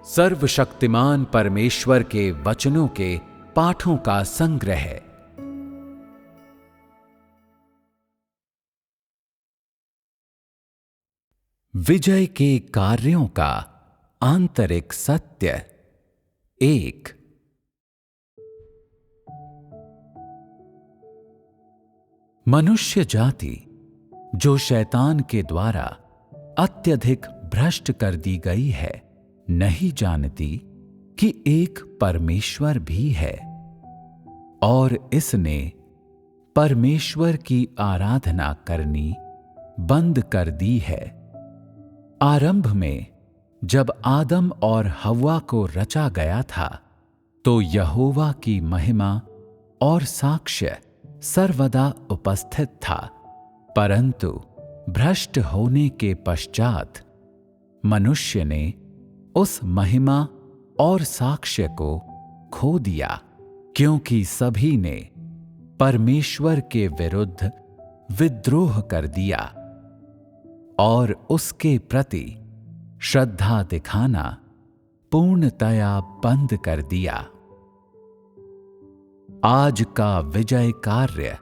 सर्वशक्तिमान परमेश्वर के वचनों के पाठों का संग्रह। विजय के कार्यों का आंतरिक सत्य। 1। मनुष्य जाति जो शैतान के द्वारा अत्यधिक भ्रष्ट कर दी गई है, नहीं जानती कि एक परमेश्वर भी है, और इसने परमेश्वर की आराधना करनी बंद कर दी है। आरंभ में जब आदम और हव्वा को रचा गया था, तो यहोवा की महिमा और साक्ष्य सर्वदा उपस्थित था, परंतु भ्रष्ट होने के पश्चात मनुष्य ने उस महिमा और साक्ष्य को खो दिया, क्योंकि सभी ने परमेश्वर के विरुद्ध विद्रोह कर दिया और उसके प्रति श्रद्धा दिखाना पूर्णतया बंद कर दिया। आज का विजय कार्य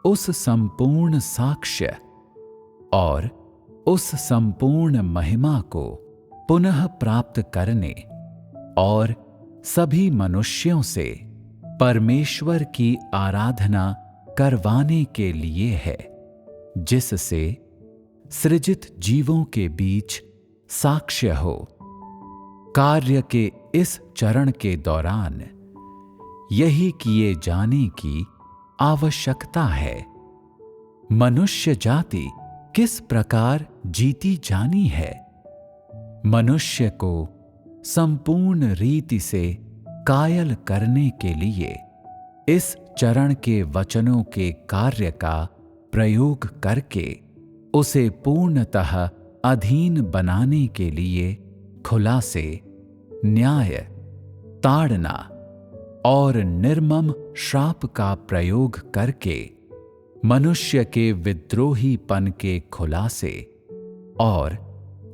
उस संपूर्ण साक्ष्य और उस संपूर्ण महिमा को पुनः प्राप्त करने और सभी मनुष्यों से परमेश्वर की आराधना करवाने के लिए है, जिससे सृजित जीवों के बीच साक्ष्य हो। कार्य के इस चरण के दौरान यही किए जाने की आवश्यकता है। मनुष्य जाति किस प्रकार जीती जानी है? मनुष्य को संपूर्ण रीति से कायल करने के लिए इस चरण के वचनों के कार्य का प्रयोग करके उसे पूर्णतः अधीन बनाने के लिए खुलासे, न्याय, ताड़ना और निर्मम श्राप का प्रयोग करके मनुष्य के विद्रोहीपन के खुलासे और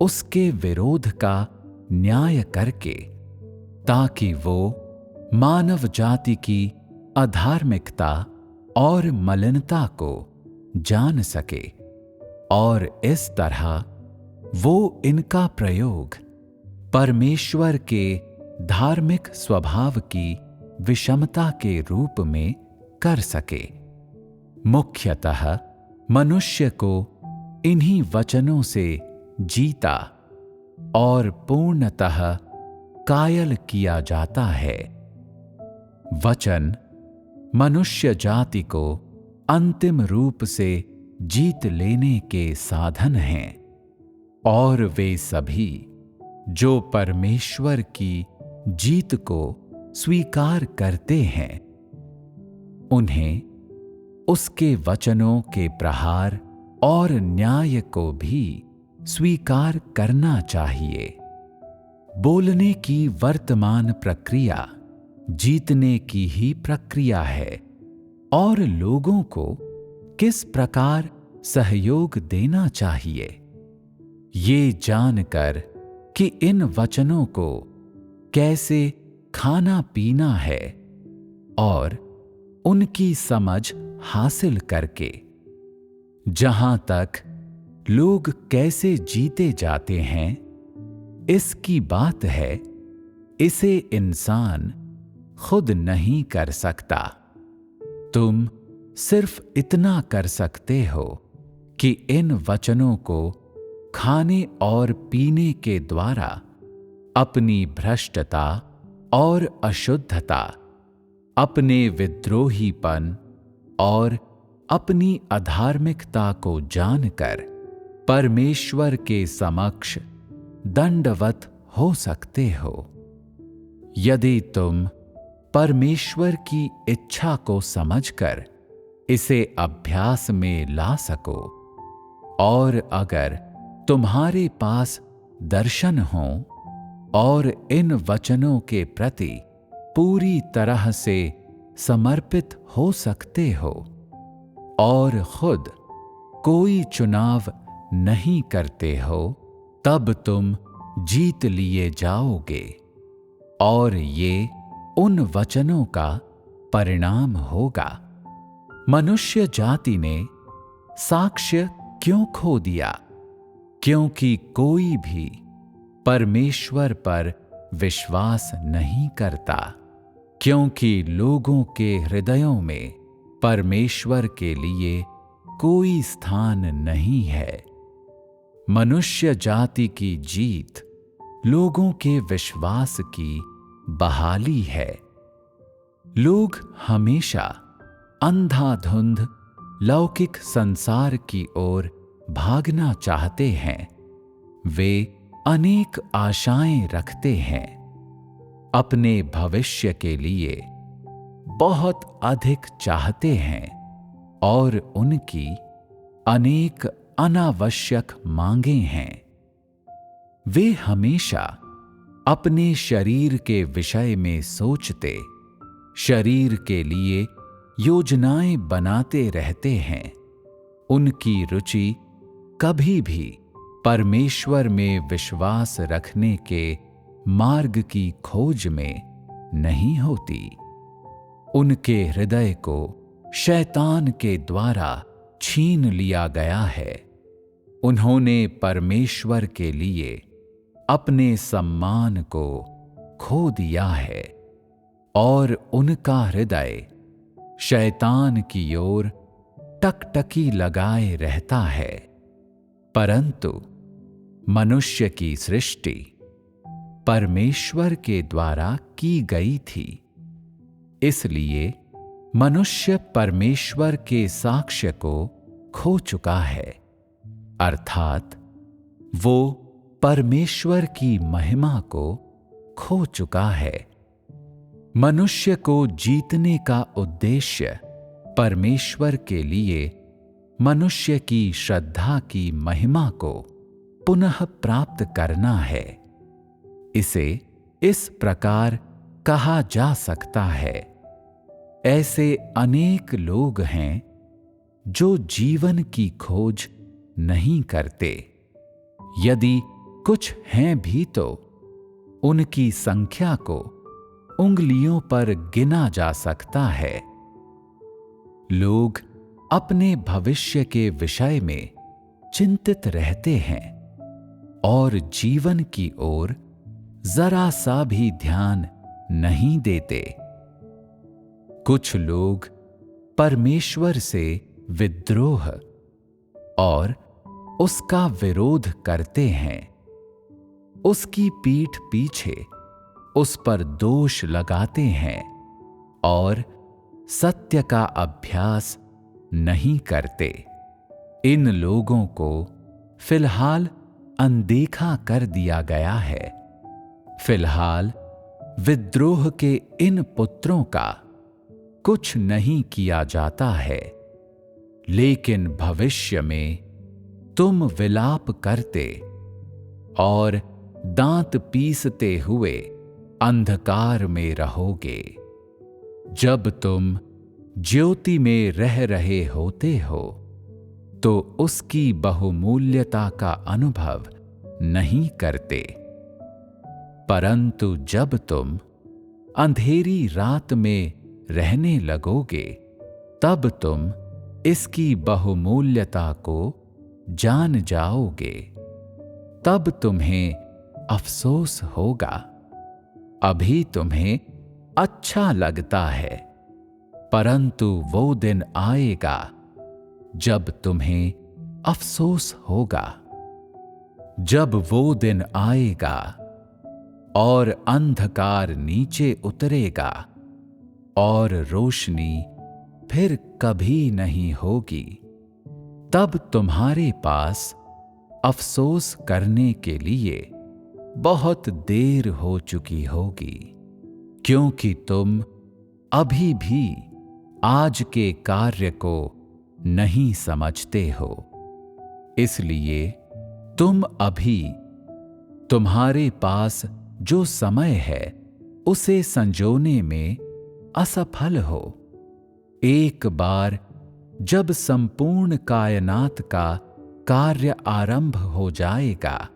उसके विरोध का न्याय करके, ताकि वो मानव जाति की अधार्मिकता और मलिनता को जान सके और इस तरह वो इनका प्रयोग परमेश्वर के धार्मिक स्वभाव की विषमता के रूप में कर सके। मुख्यतः मनुष्य को इन्हीं वचनों से जीता और पूर्णतः कायल किया जाता है। वचन मनुष्य जाति को अंतिम रूप से जीत लेने के साधन हैं, और वे सभी जो परमेश्वर की जीत को स्वीकार करते हैं, उन्हें उसके वचनों के प्रहार और न्याय को भी स्वीकार करना चाहिए। बोलने की वर्तमान प्रक्रिया जीतने की ही प्रक्रिया है, और लोगों को किस प्रकार सहयोग देना चाहिए, ये जानकर कि इन वचनों को कैसे खाना पीना है और उनकी समझ हासिल करके, जहां तक लोग कैसे जीते जाते हैं इसकी बात है, इसे इंसान खुद नहीं कर सकता। तुम सिर्फ इतना कर सकते हो कि इन वचनों को खाने और पीने के द्वारा अपनी भ्रष्टता और अशुद्धता, अपने विद्रोहीपन और अपनी अधार्मिकता को जानकर परमेश्वर के समक्ष दंडवत हो सकते हो। यदि तुम परमेश्वर की इच्छा को समझकर इसे अभ्यास में ला सको, और अगर तुम्हारे पास दर्शन हो और इन वचनों के प्रति पूरी तरह से समर्पित हो सकते हो और खुद कोई चुनाव नहीं करते हो, तब तुम जीत लिए जाओगे और ये उन वचनों का परिणाम होगा। मनुष्य जाति ने साक्ष्य क्यों खो दिया? क्योंकि कोई भी परमेश्वर पर विश्वास नहीं करता, क्योंकि लोगों के हृदयों में परमेश्वर के लिए कोई स्थान नहीं है। मनुष्य जाति की जीत लोगों के विश्वास की बहाली है। लोग हमेशा अंधाधुंध लौकिक संसार की ओर भागना चाहते हैं। वे अनेक आशाएं रखते हैं, अपने भविष्य के लिए बहुत अधिक चाहते हैं और उनकी अनेक अनावश्यक मांगें हैं। वे हमेशा अपने शरीर के विषय में सोचते, शरीर के लिए योजनाएं बनाते रहते हैं। उनकी रुचि कभी भी परमेश्वर में विश्वास रखने के मार्ग की खोज में नहीं होती। उनके हृदय को शैतान के द्वारा छीन लिया गया है। उन्होंने परमेश्वर के लिए अपने सम्मान को खो दिया है और उनका हृदय शैतान की ओर टकटकी लगाए रहता है। परंतु मनुष्य की सृष्टि परमेश्वर के द्वारा की गई थी, इसलिए मनुष्य परमेश्वर के साक्ष्य को खो चुका है, अर्थात वो परमेश्वर की महिमा को खो चुका है। मनुष्य को जीतने का उद्देश्य परमेश्वर के लिए मनुष्य की श्रद्धा की महिमा को पुनः प्राप्त करना है। इसे इस प्रकार कहा जा सकता है, ऐसे अनेक लोग हैं जो जीवन की खोज नहीं करते। यदि कुछ हैं भी तो उनकी संख्या को उंगलियों पर गिना जा सकता है। लोग अपने भविष्य के विषय में चिंतित रहते हैं और जीवन की ओर जरा सा भी ध्यान नहीं देते। कुछ लोग परमेश्वर से विद्रोह और उसका विरोध करते हैं। उसकी पीठ पीछे उस पर दोष लगाते हैं और सत्य का अभ्यास नहीं करते। इन लोगों को फिलहाल अनदेखा कर दिया गया है। फिलहाल विद्रोह के इन पुत्रों का कुछ नहीं किया जाता है, लेकिन भविष्य में तुम विलाप करते और दांत पीसते हुए अंधकार में रहोगे। जब तुम ज्योति में रह रहे होते हो तो उसकी बहुमूल्यता का अनुभव नहीं करते, परंतु जब तुम अंधेरी रात में रहने लगोगे तब तुम इसकी बहुमूल्यता को जान जाओगे। तब तुम्हें अफसोस होगा। अभी तुम्हें अच्छा लगता है, परंतु वो दिन आएगा जब तुम्हें अफसोस होगा। जब वो दिन आएगा और अंधकार नीचे उतरेगा और रोशनी फिर कभी नहीं होगी, तब तुम्हारे पास अफसोस करने के लिए बहुत देर हो चुकी होगी, क्योंकि तुम अभी भी आज के कार्य को नहीं समझते हो। इसलिए तुम अभी तुम्हारे पास जो समय है उसे संजोने में असफल हो। एक बार जब संपूर्ण कायनात का कार्य आरंभ हो जाएगा,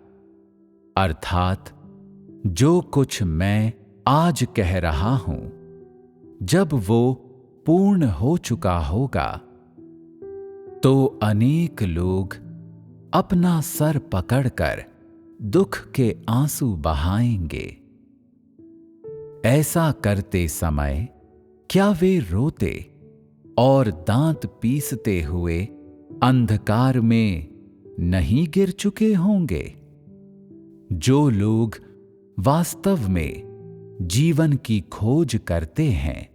अर्थात जो कुछ मैं आज कह रहा हूं, जब वो पूर्ण हो चुका होगा तो अनेक लोग अपना सर पकड़कर दुख के आंसू बहाएंगे। ऐसा करते समय क्या वे रोते और दांत पीसते हुए अंधकार में नहीं गिर चुके होंगे? जो लोग वास्तव में जीवन की खोज करते हैं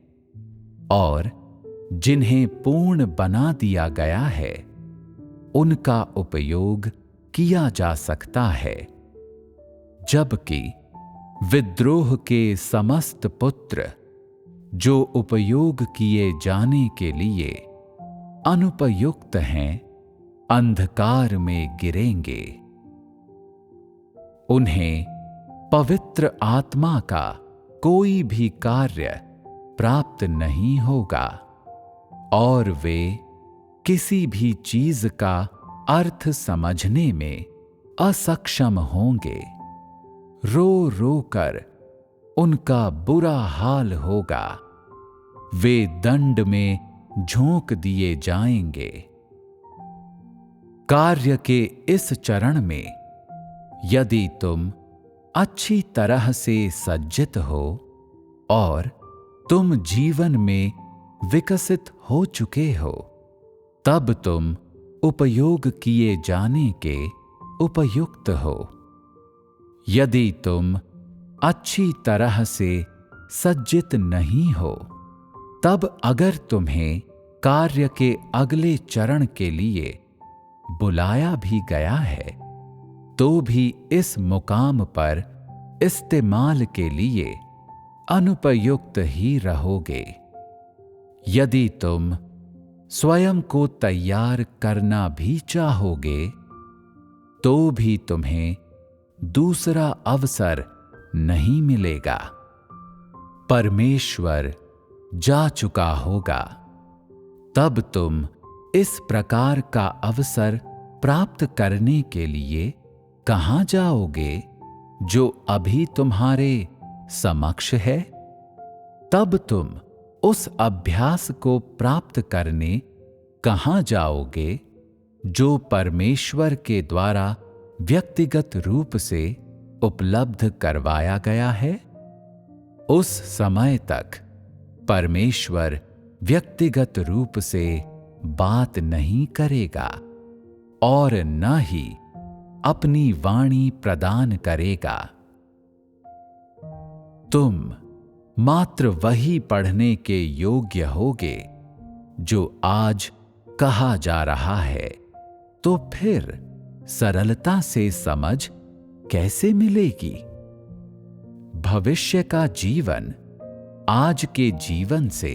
और जिन्हें पूर्ण बना दिया गया है, उनका उपयोग किया जा सकता है, जबकि विद्रोह के समस्त पुत्र जो उपयोग किए जाने के लिए अनुपयुक्त हैं, अंधकार में गिरेंगे। उन्हें पवित्र आत्मा का कोई भी कार्य प्राप्त नहीं होगा और वे किसी भी चीज का अर्थ समझने में असक्षम होंगे। रो रो कर उनका बुरा हाल होगा। वे दंड में झोंक दिए जाएंगे। कार्य के इस चरण में यदि तुम अच्छी तरह से सज्जित हो और तुम जीवन में विकसित हो चुके हो, तब तुम उपयोग किए जाने के उपयुक्त हो। यदि तुम अच्छी तरह से सज्जित नहीं हो, तब अगर तुम्हें कार्य के अगले चरण के लिए बुलाया भी गया है, तो भी इस मुकाम पर इस्तेमाल के लिए अनुपयुक्त ही रहोगे। यदि तुम स्वयं को तैयार करना भी चाहोगे, तो भी तुम्हें दूसरा अवसर नहीं मिलेगा। परमेश्वर जा चुका होगा, तब तुम इस प्रकार का अवसर प्राप्त करने के लिए कहां जाओगे जो अभी तुम्हारे समक्ष है? तब तुम उस अभ्यास को प्राप्त करने कहां जाओगे जो परमेश्वर के द्वारा व्यक्तिगत रूप से उपलब्ध करवाया गया है? उस समय तक परमेश्वर व्यक्तिगत रूप से बात नहीं करेगा और न ही अपनी वाणी प्रदान करेगा। तुम मात्र वही पढ़ने के योग्य होगे जो आज कहा जा रहा है, तो फिर सरलता से समझ कैसे मिलेगी? भविष्य का जीवन आज के जीवन से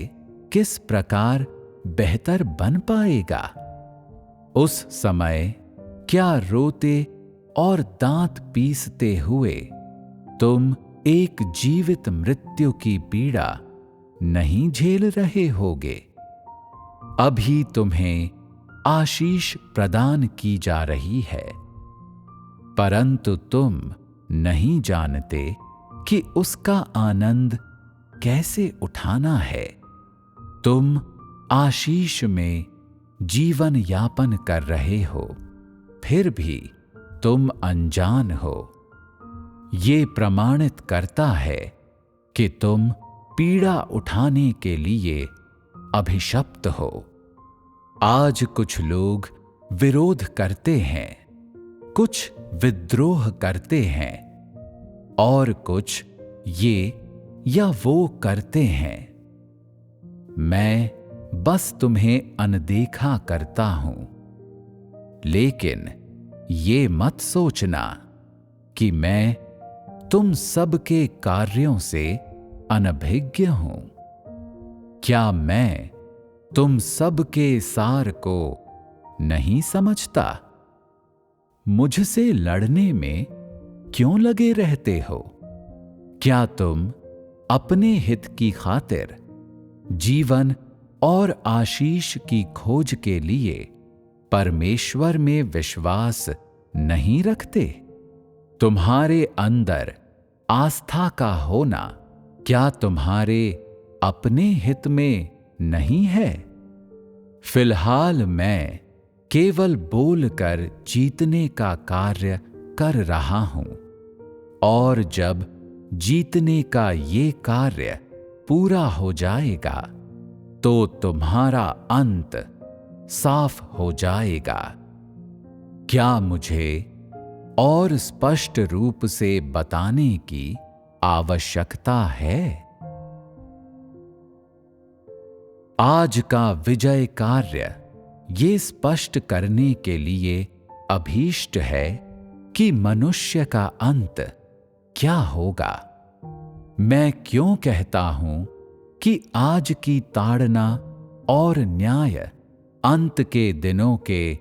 किस प्रकार बेहतर बन पाएगा? उस समय क्या रोते और दांत पीसते हुए तुम एक जीवित मृत्यु की पीड़ा नहीं झेल रहे होगे? अभी तुम्हें आशीष प्रदान की जा रही है, परंतु तुम नहीं जानते कि उसका आनंद कैसे उठाना है। तुम आशीष में जीवन यापन कर रहे हो, फिर भी तुम अनजान हो। ये प्रमाणित करता है कि तुम पीड़ा उठाने के लिए अभिशप्त हो। आज कुछ लोग विरोध करते हैं, कुछ विद्रोह करते हैं और कुछ ये या वो करते हैं। मैं बस तुम्हें अनदेखा करता हूं, लेकिन ये मत सोचना कि मैं तुम सबके कार्यों से अनभिज्ञ हूं। क्या मैं तुम सबके सार को नहीं समझता? मुझसे लड़ने में क्यों लगे रहते हो? क्या तुम अपने हित की खातिर जीवन और आशीष की खोज के लिए परमेश्वर में विश्वास नहीं रखते? तुम्हारे अंदर आस्था का होना क्या तुम्हारे अपने हित में नहीं है? फिलहाल मैं केवल बोलकर जीतने का कार्य कर रहा हूं, और जब जीतने का ये कार्य पूरा हो जाएगा तो तुम्हारा अंत साफ हो जाएगा। क्या मुझे और स्पष्ट रूप से बताने की आवश्यकता है? आज का विजय कार्य ये स्पष्ट करने के लिए अभीष्ट है कि मनुष्य का अंत क्या होगा। मैं क्यों कहता हूं कि आज की ताड़ना और न्याय अंत के दिनों के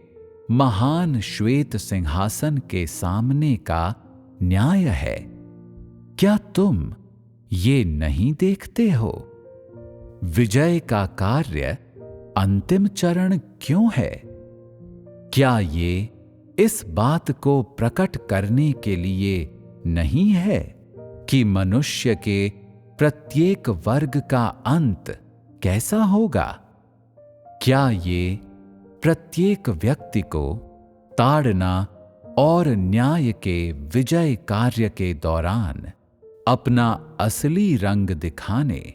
महान श्वेत सिंहासन के सामने का न्याय है? क्या तुम ये नहीं देखते हो? विजय का कार्य अंतिम चरण क्यों है? क्या ये इस बात को प्रकट करने के लिए नहीं है कि मनुष्य के प्रत्येक वर्ग का अंत कैसा होगा? क्या ये प्रत्येक व्यक्ति को ताड़ना और न्याय के विजय कार्य के दौरान अपना असली रंग दिखाने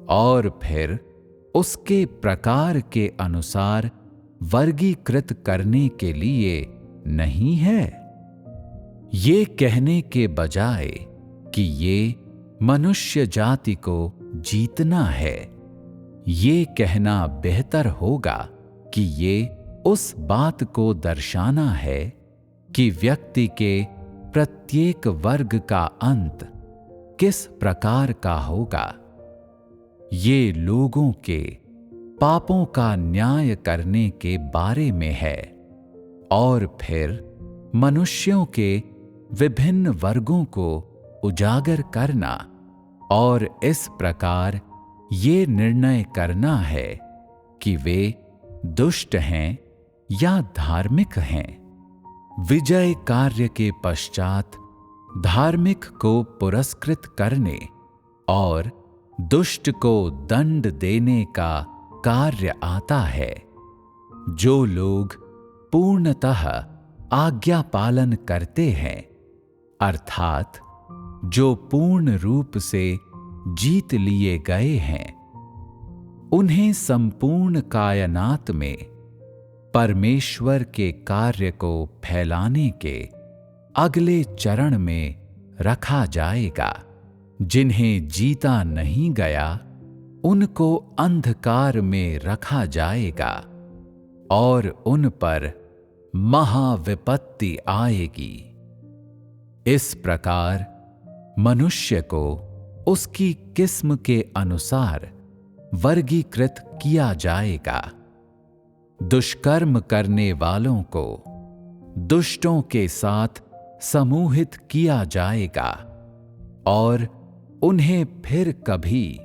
और फिर उसके प्रकार के अनुसार वर्गीकृत करने के लिए नहीं है? ये कहने के बजाय कि ये मनुष्य जाति को जीतना है, ये कहना बेहतर होगा कि ये उस बात को दर्शाना है कि व्यक्ति के प्रत्येक वर्ग का अंत किस प्रकार का होगा। ये लोगों के पापों का न्याय करने के बारे में है, और फिर मनुष्यों के विभिन्न वर्गों को उजागर करना और इस प्रकार ये निर्णय करना है कि वे दुष्ट हैं या धार्मिक हैं। विजय कार्य के पश्चात धार्मिक को पुरस्कृत करने और दुष्ट को दंड देने का कार्य आता है। जो लोग पूर्णतः आज्ञा पालन करते हैं, अर्थात जो पूर्ण रूप से जीत लिए गए हैं, उन्हें संपूर्ण कायनात में परमेश्वर के कार्य को फैलाने के अगले चरण में रखा जाएगा। जिन्हें जीता नहीं गया उनको अंधकार में रखा जाएगा और उन पर महाविपत्ति आएगी। इस प्रकार मनुष्य को उसकी किस्म के अनुसार वर्गीकृत किया जाएगा। दुष्कर्म करने वालों को दुष्टों के साथ समूहित किया जाएगा और उन्हें फिर कभी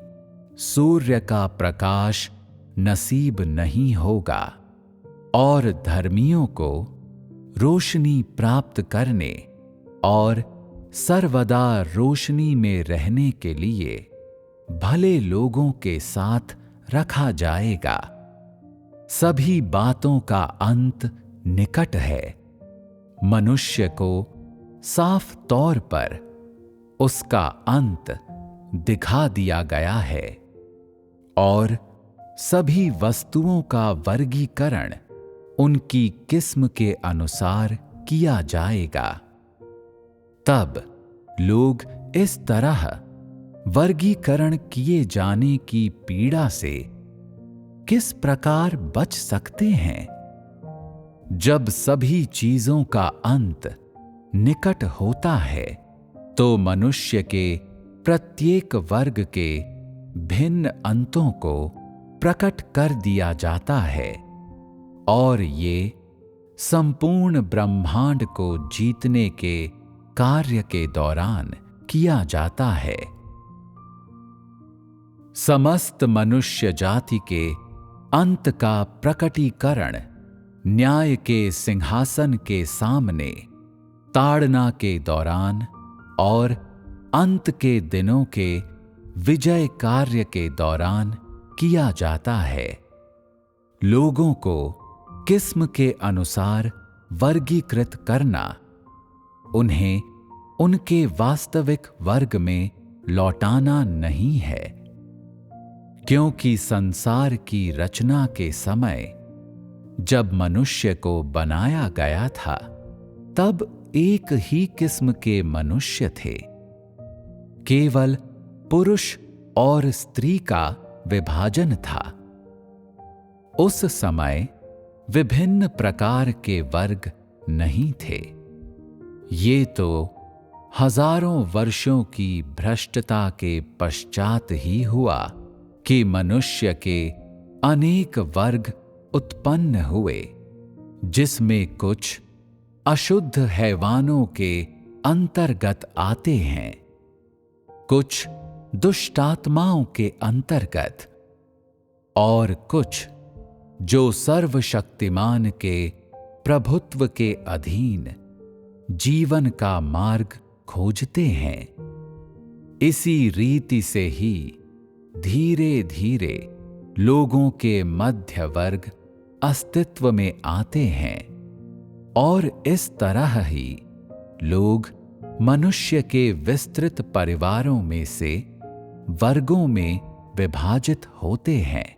सूर्य का प्रकाश नसीब नहीं होगा, और धर्मियों को रोशनी प्राप्त करने और सर्वदा रोशनी में रहने के लिए भले लोगों के साथ रखा जाएगा। सभी बातों का अंत निकट है। मनुष्य को साफ तौर पर उसका अंत दिखा दिया गया है और सभी वस्तुओं का वर्गीकरण उनकी किस्म के अनुसार किया जाएगा। तब लोग इस तरह वर्गीकरण किए जाने की पीड़ा से किस प्रकार बच सकते हैं? जब सभी चीजों का अंत निकट होता है तो मनुष्य के प्रत्येक वर्ग के भिन्न अंतों को प्रकट कर दिया जाता है और ये संपूर्ण ब्रह्मांड को जीतने के कार्य के दौरान किया जाता है। समस्त मनुष्य जाति के अंत का प्रकटीकरण न्याय के सिंहासन के सामने ताड़ना के दौरान और अंत के दिनों के विजय कार्य के दौरान किया जाता है। लोगों को किस्म के अनुसार वर्गीकृत करना उन्हें उनके वास्तविक वर्ग में लौटाना नहीं है, क्योंकि संसार की रचना के समय जब मनुष्य को बनाया गया था तब एक ही किस्म के मनुष्य थे। केवल पुरुष और स्त्री का विभाजन था। उस समय विभिन्न प्रकार के वर्ग नहीं थे। ये तो हजारों वर्षों की भ्रष्टता के पश्चात ही हुआ कि मनुष्य के अनेक वर्ग उत्पन्न हुए, जिसमें कुछ अशुद्ध हैवानों के अंतर्गत आते हैं, कुछ दुष्टात्माओं के अंतर्गत और कुछ जो सर्वशक्तिमान के प्रभुत्व के अधीन जीवन का मार्ग खोजते हैं। इसी रीति से ही धीरे धीरे लोगों के मध्य वर्ग अस्तित्व में आते हैं और इस तरह ही लोग मनुष्य के विस्तृत परिवारों में से वर्गों में विभाजित होते हैं।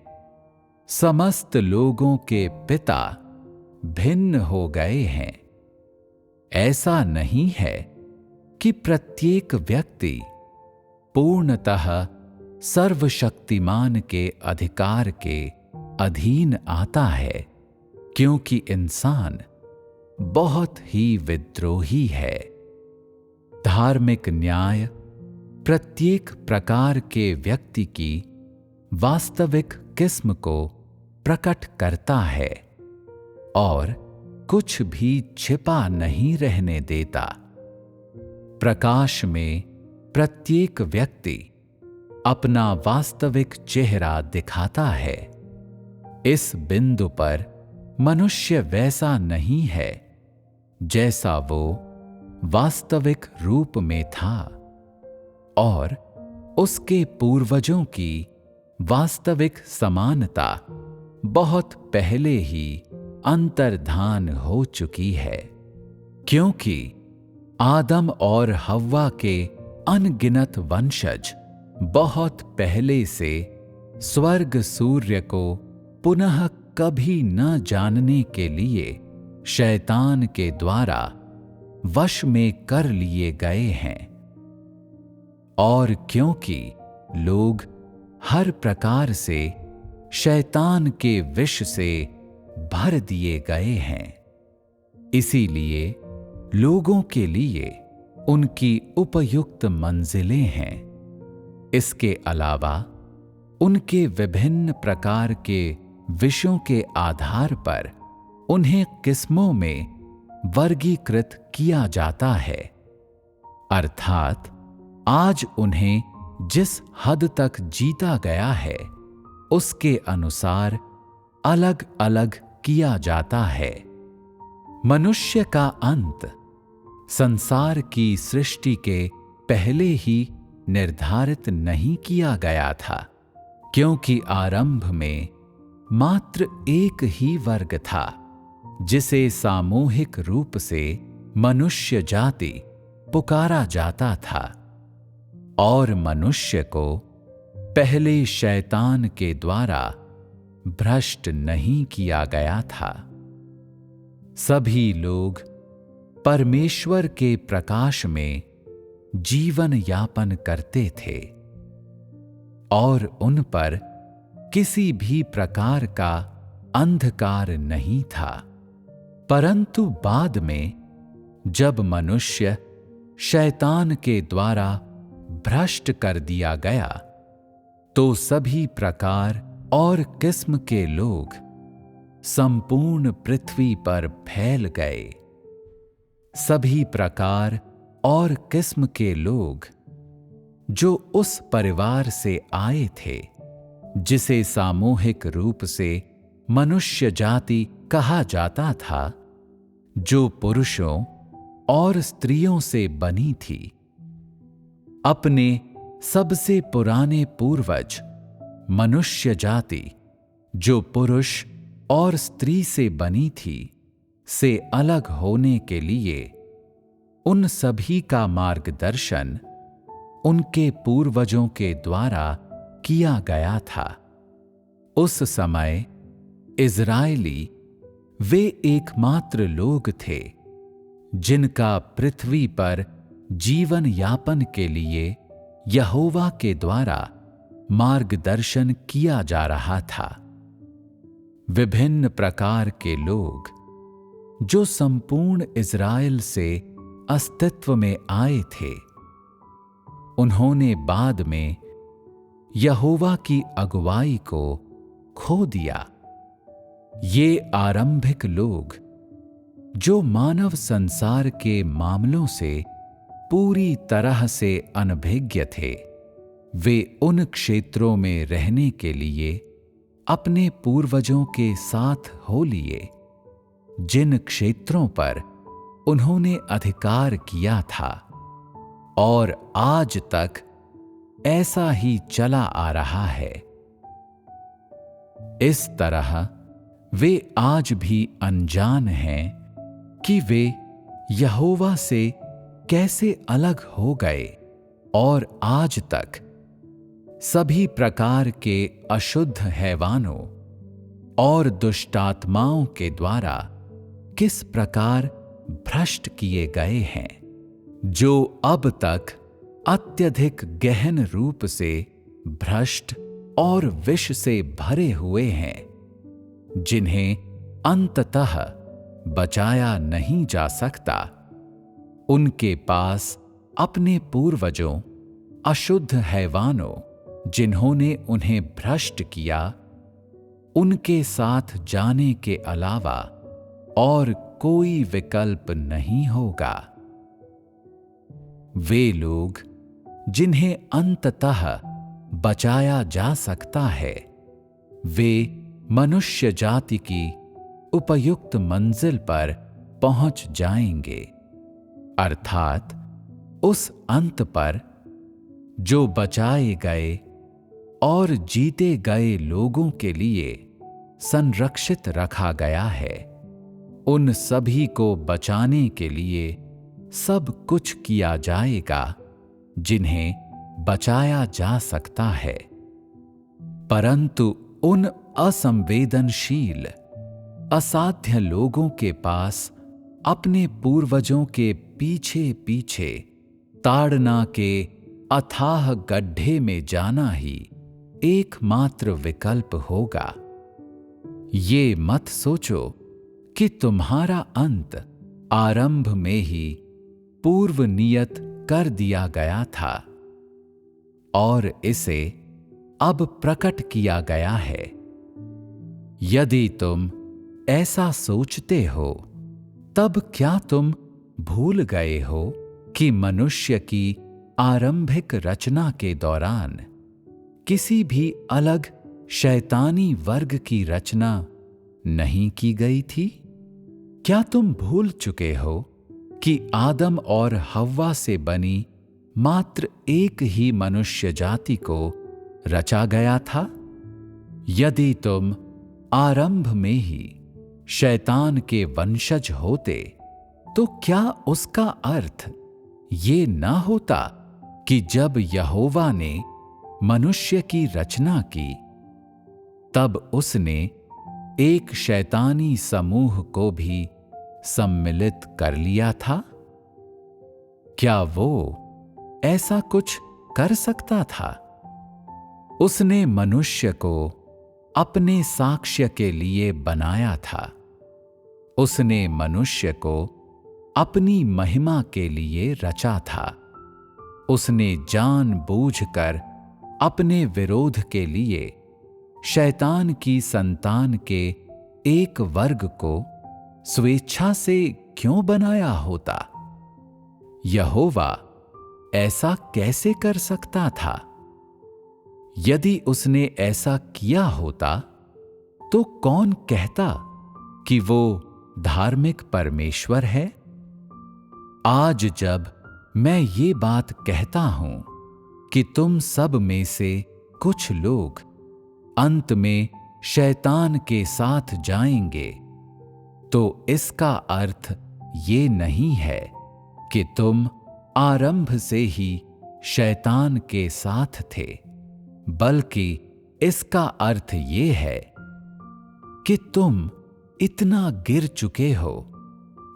समस्त लोगों के पिता भिन्न हो गए हैं। ऐसा नहीं है कि प्रत्येक व्यक्ति पूर्णतः सर्वशक्तिमान के अधिकार के अधीन आता है, क्योंकि इंसान बहुत ही विद्रोही है। धार्मिक न्याय प्रत्येक प्रकार के व्यक्ति की वास्तविक किस्म को प्रकट करता है और कुछ भी छिपा नहीं रहने देता। प्रकाश में प्रत्येक व्यक्ति अपना वास्तविक चेहरा दिखाता है। इस बिंदु पर मनुष्य वैसा नहीं है जैसा वो वास्तविक रूप में था, और उसके पूर्वजों की वास्तविक समानता बहुत पहले ही अंतर्धान हो चुकी है, क्योंकि आदम और हव्वा के अनगिनत वंशज बहुत पहले से स्वर्ग सूर्य को पुनः कभी न जानने के लिए शैतान के द्वारा वश में कर लिए गए हैं। और क्योंकि लोग हर प्रकार से शैतान के विष से भर दिए गए हैं, इसीलिए लोगों के लिए उनकी उपयुक्त मंजिलें हैं। इसके अलावा उनके विभिन्न प्रकार के विषयों के आधार पर उन्हें किस्मों में वर्गीकृत किया जाता है, अर्थात आज उन्हें जिस हद तक जीता गया है उसके अनुसार अलग अलग किया जाता है। मनुष्य का अंत संसार की सृष्टि के पहले ही निर्धारित नहीं किया गया था, क्योंकि आरंभ में मात्र एक ही वर्ग था जिसे सामूहिक रूप से मनुष्य जाति पुकारा जाता था, और मनुष्य को पहले शैतान के द्वारा भ्रष्ट नहीं किया गया था। सभी लोग परमेश्वर के प्रकाश में जीवन यापन करते थे और उन पर किसी भी प्रकार का अंधकार नहीं था। परंतु बाद में जब मनुष्य शैतान के द्वारा भ्रष्ट कर दिया गया तो सभी प्रकार और किस्म के लोग संपूर्ण पृथ्वी पर फैल गए। सभी प्रकार और किस्म के लोग जो उस परिवार से आए थे जिसे सामूहिक रूप से मनुष्य जाति कहा जाता था, जो पुरुषों और स्त्रियों से बनी थी। अपने सबसे पुराने पूर्वज मनुष्य जाति, जो पुरुष और स्त्री से बनी थी, से अलग होने के लिए उन सभी का मार्गदर्शन उनके पूर्वजों के द्वारा किया गया था। उस समय इज़राइली वे एकमात्र लोग थे जिनका पृथ्वी पर जीवन यापन के लिए यहोवा के द्वारा मार्गदर्शन किया जा रहा था। विभिन्न प्रकार के लोग जो संपूर्ण इज़राइल से अस्तित्व में आए थे, उन्होंने बाद में यहोवा की अगुवाई को खो दिया। ये आरंभिक लोग जो मानव संसार के मामलों से पूरी तरह से अनभिज्ञ थे, वे उन क्षेत्रों में रहने के लिए अपने पूर्वजों के साथ हो लिए जिन क्षेत्रों पर उन्होंने अधिकार किया था, और आज तक ऐसा ही चला आ रहा है। इस तरह वे आज भी अनजान हैं कि वे यहोवा से कैसे अलग हो गए और आज तक सभी प्रकार के अशुद्ध हैवानों और दुष्टात्माओं के द्वारा किस प्रकार भ्रष्ट किए गए हैं, जो अब तक अत्यधिक गहन रूप से भ्रष्ट और विष से भरे हुए हैं, जिन्हें अंततः बचाया नहीं जा सकता। उनके पास अपने पूर्वजों अशुद्ध हैवानों जिन्होंने उन्हें भ्रष्ट किया, उनके साथ जाने के अलावा और कोई विकल्प नहीं होगा। वे लोग जिन्हें अंततः बचाया जा सकता है, वे मनुष्य जाति की उपयुक्त मंजिल पर पहुंच जाएंगे, अर्थात उस अंत पर जो बचाए गए और जीते गए लोगों के लिए संरक्षित रखा गया है। उन सभी को बचाने के लिए सब कुछ किया जाएगा जिन्हें बचाया जा सकता है, परंतु उन असंवेदनशील असाध्य लोगों के पास अपने पूर्वजों के पीछे पीछे ताड़ना के अथाह गड्ढे में जाना ही एकमात्र विकल्प होगा। ये मत सोचो कि तुम्हारा अंत आरंभ में ही पूर्व नियत कर दिया गया था और इसे अब प्रकट किया गया है। यदि तुम ऐसा सोचते हो, तब क्या तुम भूल गए हो कि मनुष्य की आरंभिक रचना के दौरान किसी भी अलग शैतानी वर्ग की रचना नहीं की गई थी? क्या तुम भूल चुके हो कि आदम और हव्वा से बनी मात्र एक ही मनुष्य जाति को रचा गया था? यदि तुम आरंभ में ही शैतान के वंशज होते, तो क्या उसका अर्थ ये न होता कि जब यहोवा ने मनुष्य की रचना की, तब उसने एक शैतानी समूह को भी सम्मिलित कर लिया था? क्या वो ऐसा कुछ कर सकता था? उसने मनुष्य को अपने साक्ष्य के लिए बनाया था। उसने मनुष्य को अपनी महिमा के लिए रचा था। उसने जानबूझकर अपने विरोध के लिए शैतान की संतान के एक वर्ग को स्वेच्छा से क्यों बनाया होता? यहोवा ऐसा कैसे कर सकता था? यदि उसने ऐसा किया होता, तो कौन कहता कि वो धार्मिक परमेश्वर है? आज जब मैं ये बात कहता हूं कि तुम सब में से कुछ लोग अंत में शैतान के साथ जाएंगे, तो इसका अर्थ ये नहीं है कि तुम आरंभ से ही शैतान के साथ थे, बल्कि इसका अर्थ ये है कि तुम इतना गिर चुके हो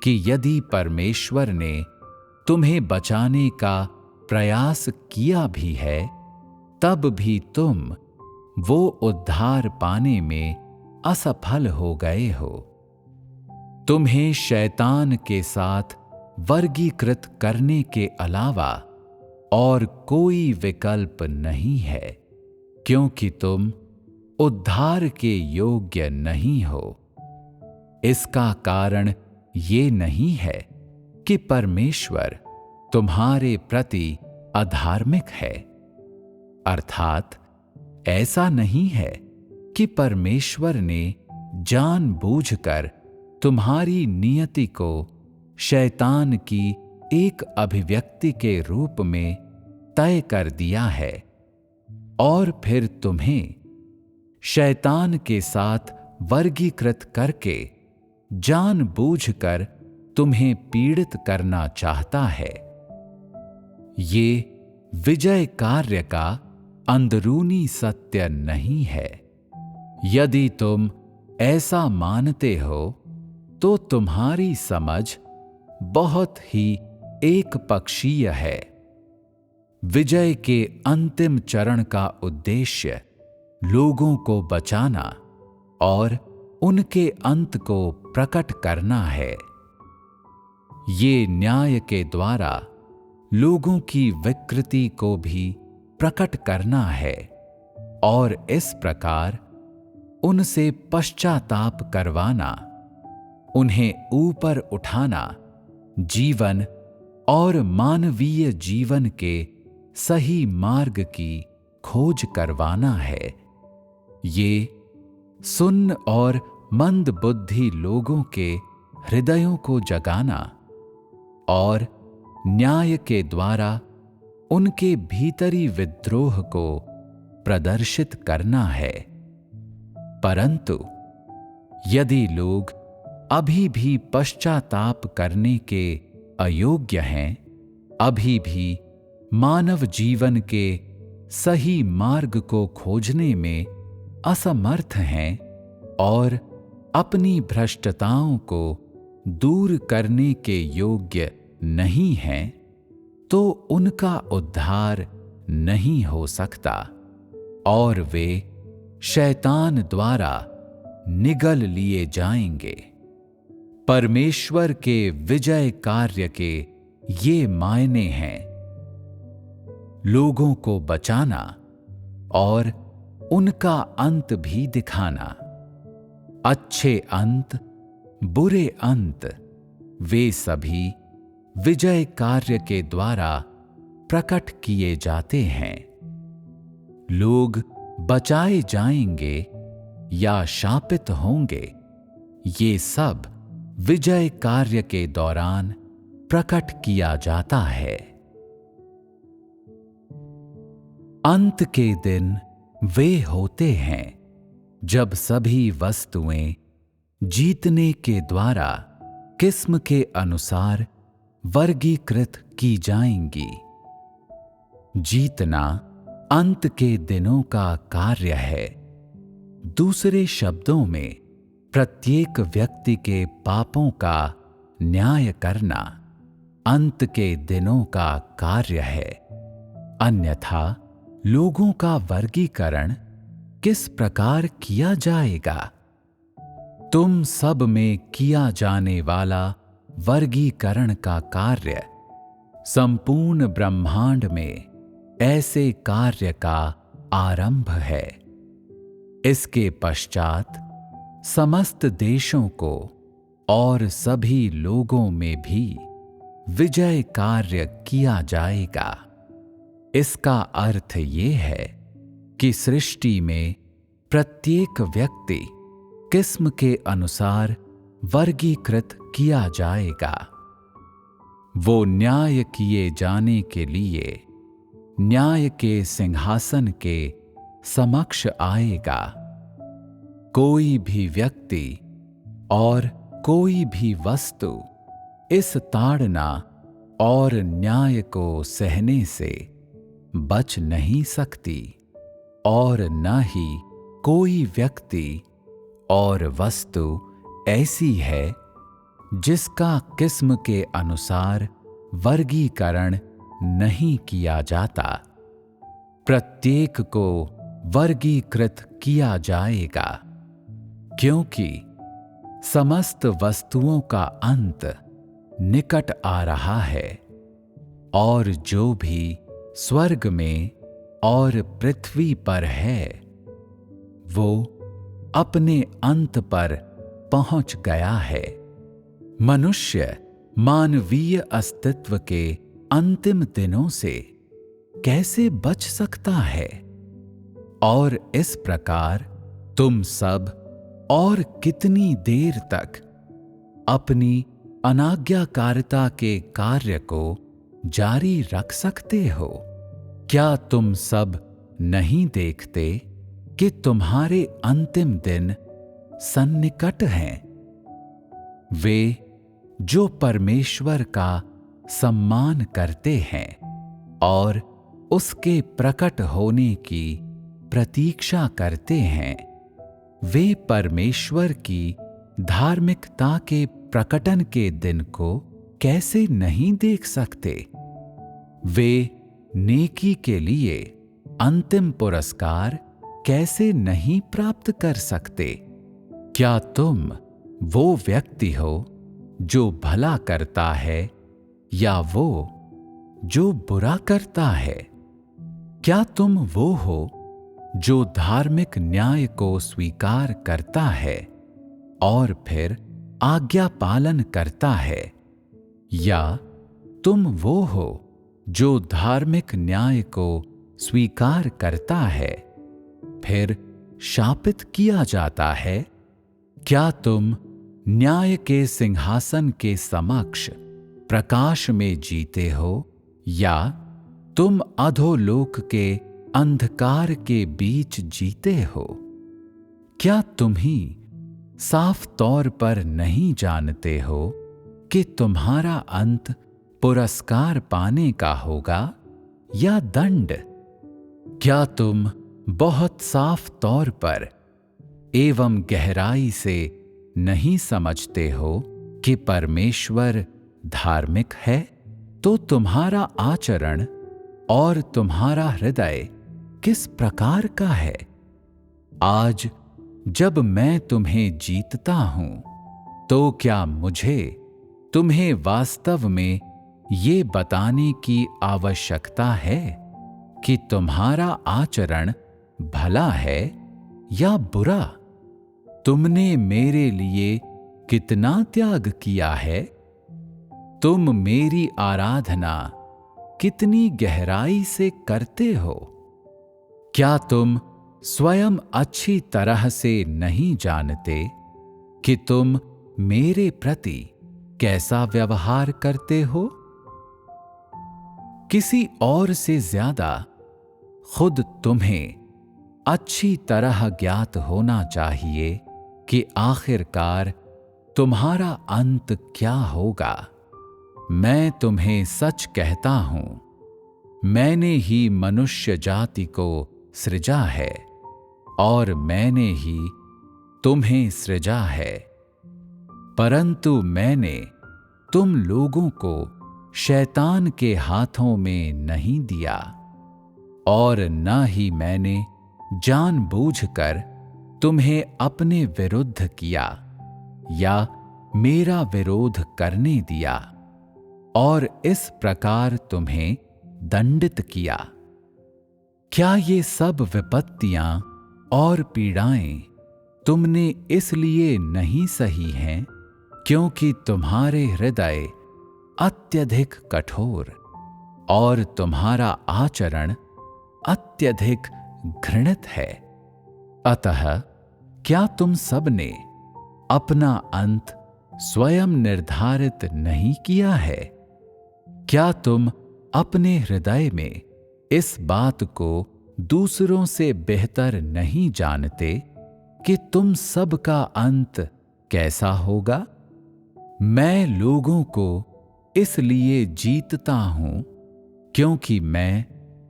कि यदि परमेश्वर ने तुम्हें बचाने का प्रयास किया भी है, तब भी तुम वो उद्धार पाने में असफल हो गए हो। तुम्हें शैतान के साथ वर्गीकृत करने के अलावा और कोई विकल्प नहीं है, क्योंकि तुम उद्धार के योग्य नहीं हो। इसका कारण ये नहीं है कि परमेश्वर तुम्हारे प्रति अधार्मिक है, अर्थात ऐसा नहीं है कि परमेश्वर ने जानबूझकर तुम्हारी नियति को शैतान की एक अभिव्यक्ति के रूप में तय कर दिया है और फिर तुम्हें शैतान के साथ वर्गीकृत करके जानबूझकर तुम्हें पीड़ित करना चाहता है। ये विजय कार्य का अंदरूनी सत्य नहीं है। यदि तुम ऐसा मानते हो तो तुम्हारी समझ बहुत ही एक पक्षीय है। विजय के अंतिम चरण का उद्देश्य लोगों को बचाना और उनके अंत को प्रकट करना है। ये न्याय के द्वारा लोगों की विकृति को भी प्रकट करना है और इस प्रकार उनसे पश्चाताप करवाना, उन्हें ऊपर उठाना, जीवन और मानवीय जीवन के सही मार्ग की खोज करवाना है। ये सुन्न और मंद बुद्धि लोगों के हृदयों को जगाना और न्याय के द्वारा उनके भीतरी विद्रोह को प्रदर्शित करना है। परंतु यदि लोग अभी भी पश्चाताप करने के अयोग्य हैं, अभी भी मानव जीवन के सही मार्ग को खोजने में असमर्थ हैं और अपनी भ्रष्टताओं को दूर करने के योग्य नहीं हैं, तो उनका उद्धार नहीं हो सकता और वे शैतान द्वारा निगल लिए जाएंगे। परमेश्वर के विजय कार्य के ये मायने हैं: लोगों को बचाना और उनका अंत भी दिखाना। अच्छे अंत, बुरे अंत, वे सभी विजय कार्य के द्वारा प्रकट किए जाते हैं। लोग बचाए जाएंगे या शापित होंगे, ये सब विजय कार्य के दौरान प्रकट किया जाता है। अंत के दिन वे होते हैं जब सभी वस्तुएं जीतने के द्वारा किस्म के अनुसार वर्गीकृत की जाएंगी। जीतना अंत के दिनों का कार्य है। दूसरे शब्दों में, प्रत्येक व्यक्ति के पापों का न्याय करना अंत के दिनों का कार्य है। अन्यथा लोगों का वर्गीकरण किस प्रकार किया जाएगा? तुम सब में किया जाने वाला वर्गीकरण का कार्य संपूर्ण ब्रह्मांड में ऐसे कार्य का आरंभ है। इसके पश्चात समस्त देशों को और सभी लोगों में भी विजय कार्य किया जाएगा। इसका अर्थ ये है कि सृष्टि में प्रत्येक व्यक्ति किस्म के अनुसार वर्गीकृत किया जाएगा। वो न्याय किए जाने के लिए न्याय के सिंहासन के समक्ष आएगा। कोई भी व्यक्ति और कोई भी वस्तु इस ताड़ना और न्याय को सहने से बच नहीं सकती, और न ही कोई व्यक्ति और वस्तु ऐसी है जिसका किस्म के अनुसार वर्गीकरण नहीं किया जाता। प्रत्येक को वर्गीकृत किया जाएगा, क्योंकि समस्त वस्तुओं का अंत निकट आ रहा है, और जो भी स्वर्ग में और पृथ्वी पर है वो अपने अंत पर पहुंच गया है। मनुष्य मानवीय अस्तित्व के अंतिम दिनों से कैसे बच सकता है? और इस प्रकार तुम सब और कितनी देर तक अपनी अनाज्ञाकारिता के कार्य को जारी रख सकते हो? क्या तुम सब नहीं देखते कि तुम्हारे अंतिम दिन सन्निकट हैं? वे जो परमेश्वर का सम्मान करते हैं और उसके प्रकट होने की प्रतीक्षा करते हैं, वे परमेश्वर की धार्मिकता के प्रकटन के दिन को कैसे नहीं देख सकते? वे नेकी के लिए अंतिम पुरस्कार कैसे नहीं प्राप्त कर सकते? क्या तुम वो व्यक्ति हो जो भला करता है या वो जो बुरा करता है? क्या तुम वो हो जो धार्मिक न्याय को स्वीकार करता है और फिर आज्ञा पालन करता है, या तुम वो हो जो धार्मिक न्याय को स्वीकार करता है फिर शापित किया जाता है? क्या तुम न्याय के सिंहासन के समक्ष प्रकाश में जीते हो, या तुम अधोलोक के अंधकार के बीच जीते हो? क्या तुम ही साफ तौर पर नहीं जानते हो कि तुम्हारा अंत पुरस्कार पाने का होगा या दंड? क्या तुम बहुत साफ तौर पर एवं गहराई से नहीं समझते हो कि परमेश्वर धार्मिक है? तो तुम्हारा आचरण और तुम्हारा हृदय किस प्रकार का है? आज जब मैं तुम्हें जीतता हूं, तो क्या मुझे तुम्हें वास्तव में ये बताने की आवश्यकता है कि तुम्हारा आचरण भला है या बुरा? तुमने मेरे लिए कितना त्याग किया है? तुम मेरी आराधना कितनी गहराई से करते हो? क्या तुम स्वयं अच्छी तरह से नहीं जानते कि तुम मेरे प्रति कैसा व्यवहार करते हो? किसी और से ज्यादा खुद तुम्हें अच्छी तरह ज्ञात होना चाहिए कि आखिरकार तुम्हारा अंत क्या होगा। मैं तुम्हें सच कहता हूं, मैंने ही मनुष्य जाति को सृजा है और मैंने ही तुम्हें सृजा है, परंतु मैंने तुम लोगों को शैतान के हाथों में नहीं दिया, और न ही मैंने जानबूझकर तुम्हें अपने विरुद्ध किया या मेरा विरोध करने दिया और इस प्रकार तुम्हें दंडित किया। क्या ये सब विपत्तियां और पीड़ाएं तुमने इसलिए नहीं सही हैं क्योंकि तुम्हारे हृदय अत्यधिक कठोर और तुम्हारा आचरण अत्यधिक घृणित है? अतः क्या तुम सबने अपना अंत स्वयं निर्धारित नहीं किया है? क्या तुम अपने हृदय में इस बात को दूसरों से बेहतर नहीं जानते कि तुम सब का अंत कैसा होगा? मैं लोगों को इसलिए जीतता हूं क्योंकि मैं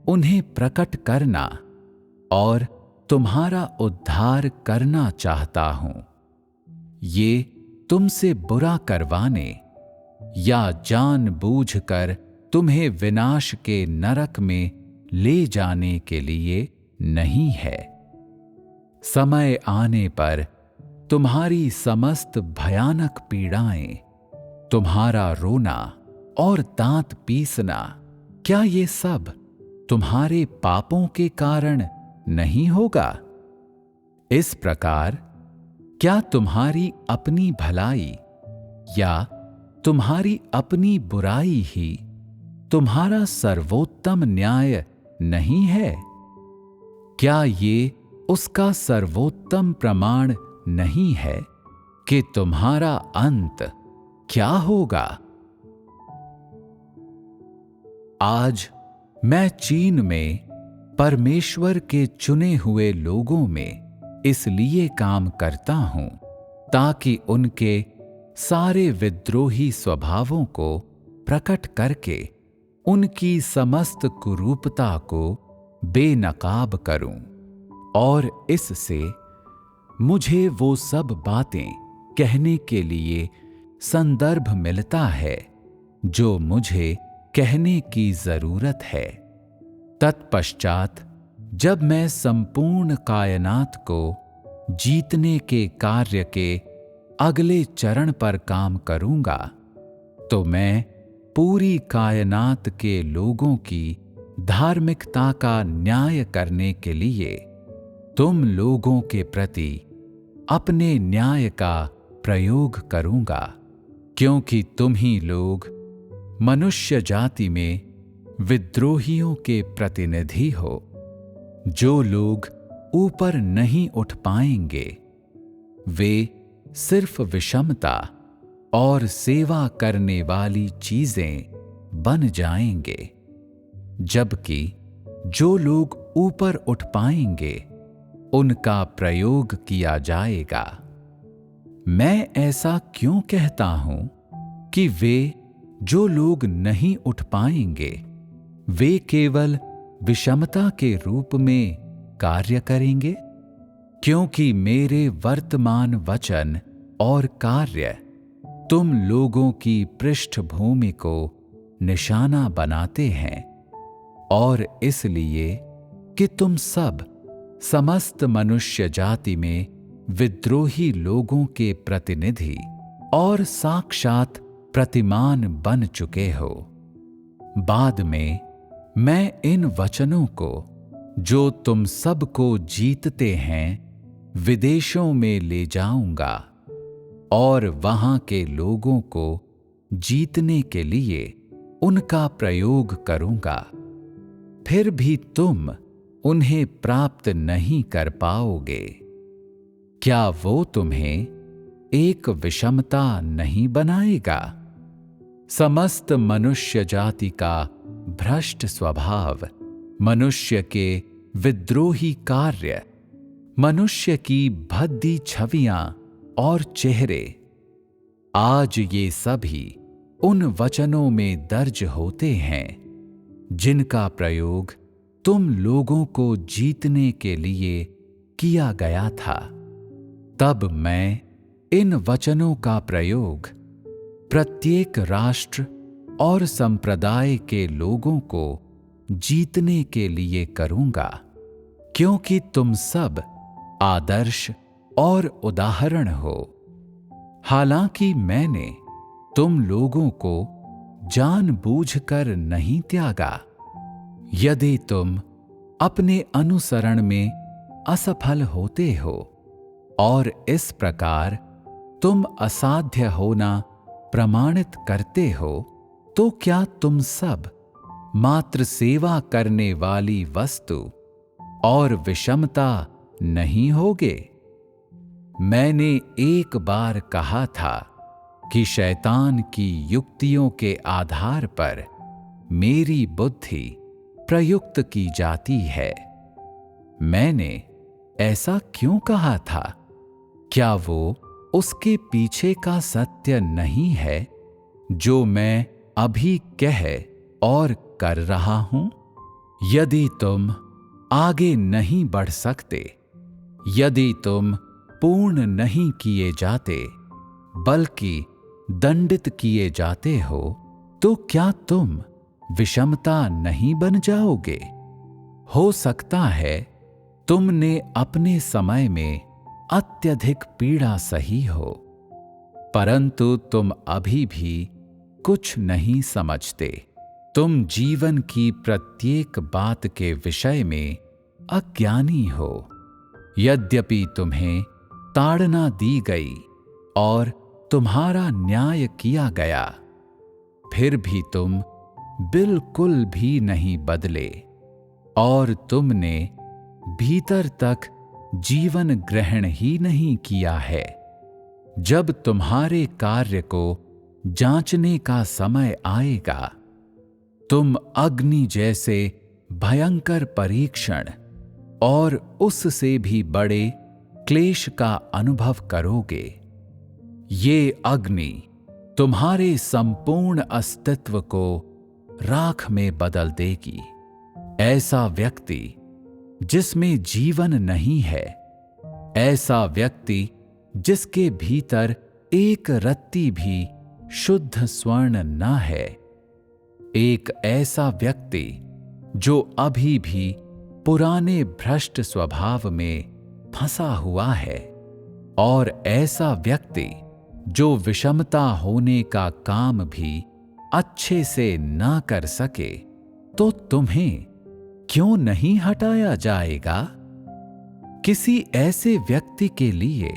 उन्हें प्रकट करना और तुम्हारा उद्धार करना चाहता हूं। ये तुमसे बुरा करवाने या जानबूझकर तुम्हें विनाश के नरक में ले जाने के लिए नहीं है। समय आने पर तुम्हारी समस्त भयानक पीड़ाएं, तुम्हारा रोना और दांत पीसना, क्या ये सब तुम्हारे पापों के कारण नहीं होगा? इस प्रकार क्या तुम्हारी अपनी भलाई या तुम्हारी अपनी बुराई ही तुम्हारा सर्वोत्तम न्याय नहीं है? क्या ये उसका सर्वोत्तम प्रमाण नहीं है कि तुम्हारा अंत क्या होगा? आज मैं चीन में परमेश्वर के चुने हुए लोगों में इसलिए काम करता हूं ताकि उनके सारे विद्रोही स्वभावों को प्रकट करके उनकी समस्त कुरूपता को बेनकाब करूं, और इससे मुझे वो सब बातें कहने के लिए संदर्भ मिलता है जो मुझे कहने की जरूरत है। तत्पश्चात जब मैं संपूर्ण कायनात को जीतने के कार्य के अगले चरण पर काम करूंगा, तो मैं पूरी कायनात के लोगों की धार्मिकता का न्याय करने के लिए तुम लोगों के प्रति अपने न्याय का प्रयोग करूंगा, क्योंकि तुम ही लोग मनुष्य जाति में विद्रोहियों के प्रतिनिधि हो। जो लोग ऊपर नहीं उठ पाएंगे वे सिर्फ विषमता और सेवा करने वाली चीजें बन जाएंगे, जबकि जो लोग ऊपर उठ पाएंगे उनका प्रयोग किया जाएगा। मैं ऐसा क्यों कहता हूं कि वे जो लोग नहीं उठ पाएंगे वे केवल विषमता के रूप में कार्य करेंगे? क्योंकि मेरे वर्तमान वचन और कार्य तुम लोगों की पृष्ठभूमि को निशाना बनाते हैं, और इसलिए कि तुम सब समस्त मनुष्य जाति में विद्रोही लोगों के प्रतिनिधि और साक्षात प्रतिमान बन चुके हो। बाद में मैं इन वचनों को जो तुम सब को जीतते हैं विदेशों में ले जाऊंगा और वहां के लोगों को जीतने के लिए उनका प्रयोग करूंगा। फिर भी तुम उन्हें प्राप्त नहीं कर पाओगे। क्या वो तुम्हें एक विषमता नहीं बनाएगा? समस्त मनुष्य जाति का भ्रष्ट स्वभाव, मनुष्य के विद्रोही कार्य, मनुष्य की भद्दी छवियां और चेहरे, आज ये सभी उन वचनों में दर्ज होते हैं जिनका प्रयोग तुम लोगों को जीतने के लिए किया गया था। तब मैं इन वचनों का प्रयोग प्रत्येक राष्ट्र और संप्रदाय के लोगों को जीतने के लिए करूंगा, क्योंकि तुम सब आदर्श और उदाहरण हो। हालांकि मैंने तुम लोगों को जानबूझकर नहीं त्यागा। यदि तुम अपने अनुसरण में असफल होते हो और इस प्रकार तुम असाध्य होना प्रमाणित करते हो, तो क्या तुम सब मात्र सेवा करने वाली वस्तु और विषमता नहीं होगे? मैंने एक बार कहा था कि शैतान की युक्तियों के आधार पर मेरी बुद्धि प्रयुक्त की जाती है। मैंने ऐसा क्यों कहा था? क्या वो उसके पीछे का सत्य नहीं है जो मैं अभी कह और कर रहा हूं? यदि तुम आगे नहीं बढ़ सकते, यदि तुम पूर्ण नहीं किए जाते बल्कि दंडित किए जाते हो, तो क्या तुम विषमता नहीं बन जाओगे? हो सकता है तुमने अपने समय में अत्यधिक पीड़ा सही हो, परंतु तुम अभी भी कुछ नहीं समझते। तुम जीवन की प्रत्येक बात के विषय में अज्ञानी हो। यद्यपि तुम्हें ताड़ना दी गई और तुम्हारा न्याय किया गया, फिर भी तुम बिल्कुल भी नहीं बदले और तुमने भीतर तक जीवन ग्रहण ही नहीं किया है। जब तुम्हारे कार्य को जांचने का समय आएगा, तुम अग्नि जैसे भयंकर परीक्षण और उससे भी बड़े क्लेश का अनुभव करोगे। ये अग्नि तुम्हारे संपूर्ण अस्तित्व को राख में बदल देगी। ऐसा व्यक्ति जिसमें जीवन नहीं है, ऐसा व्यक्ति जिसके भीतर एक रत्ती भी शुद्ध स्वर्ण न है, एक ऐसा व्यक्ति जो अभी भी पुराने भ्रष्ट स्वभाव में फंसा हुआ है, और ऐसा व्यक्ति जो विषमता होने का काम भी अच्छे से ना कर सके, तो तुम्हें क्यों नहीं हटाया जाएगा? किसी ऐसे व्यक्ति के लिए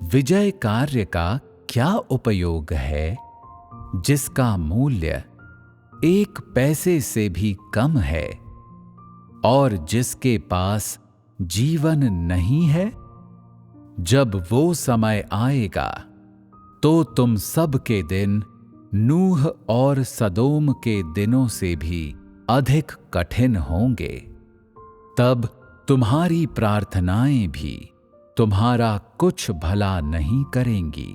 विजय कार्य का क्या उपयोग है जिसका मूल्य 1 पैसे से भी कम है और जिसके पास जीवन नहीं है? जब वो समय आएगा तो तुम सब के दिन नूह और सदोम के दिनों से भी अधिक कठिन होंगे। तब तुम्हारी प्रार्थनाएं भी तुम्हारा कुछ भला नहीं करेंगी।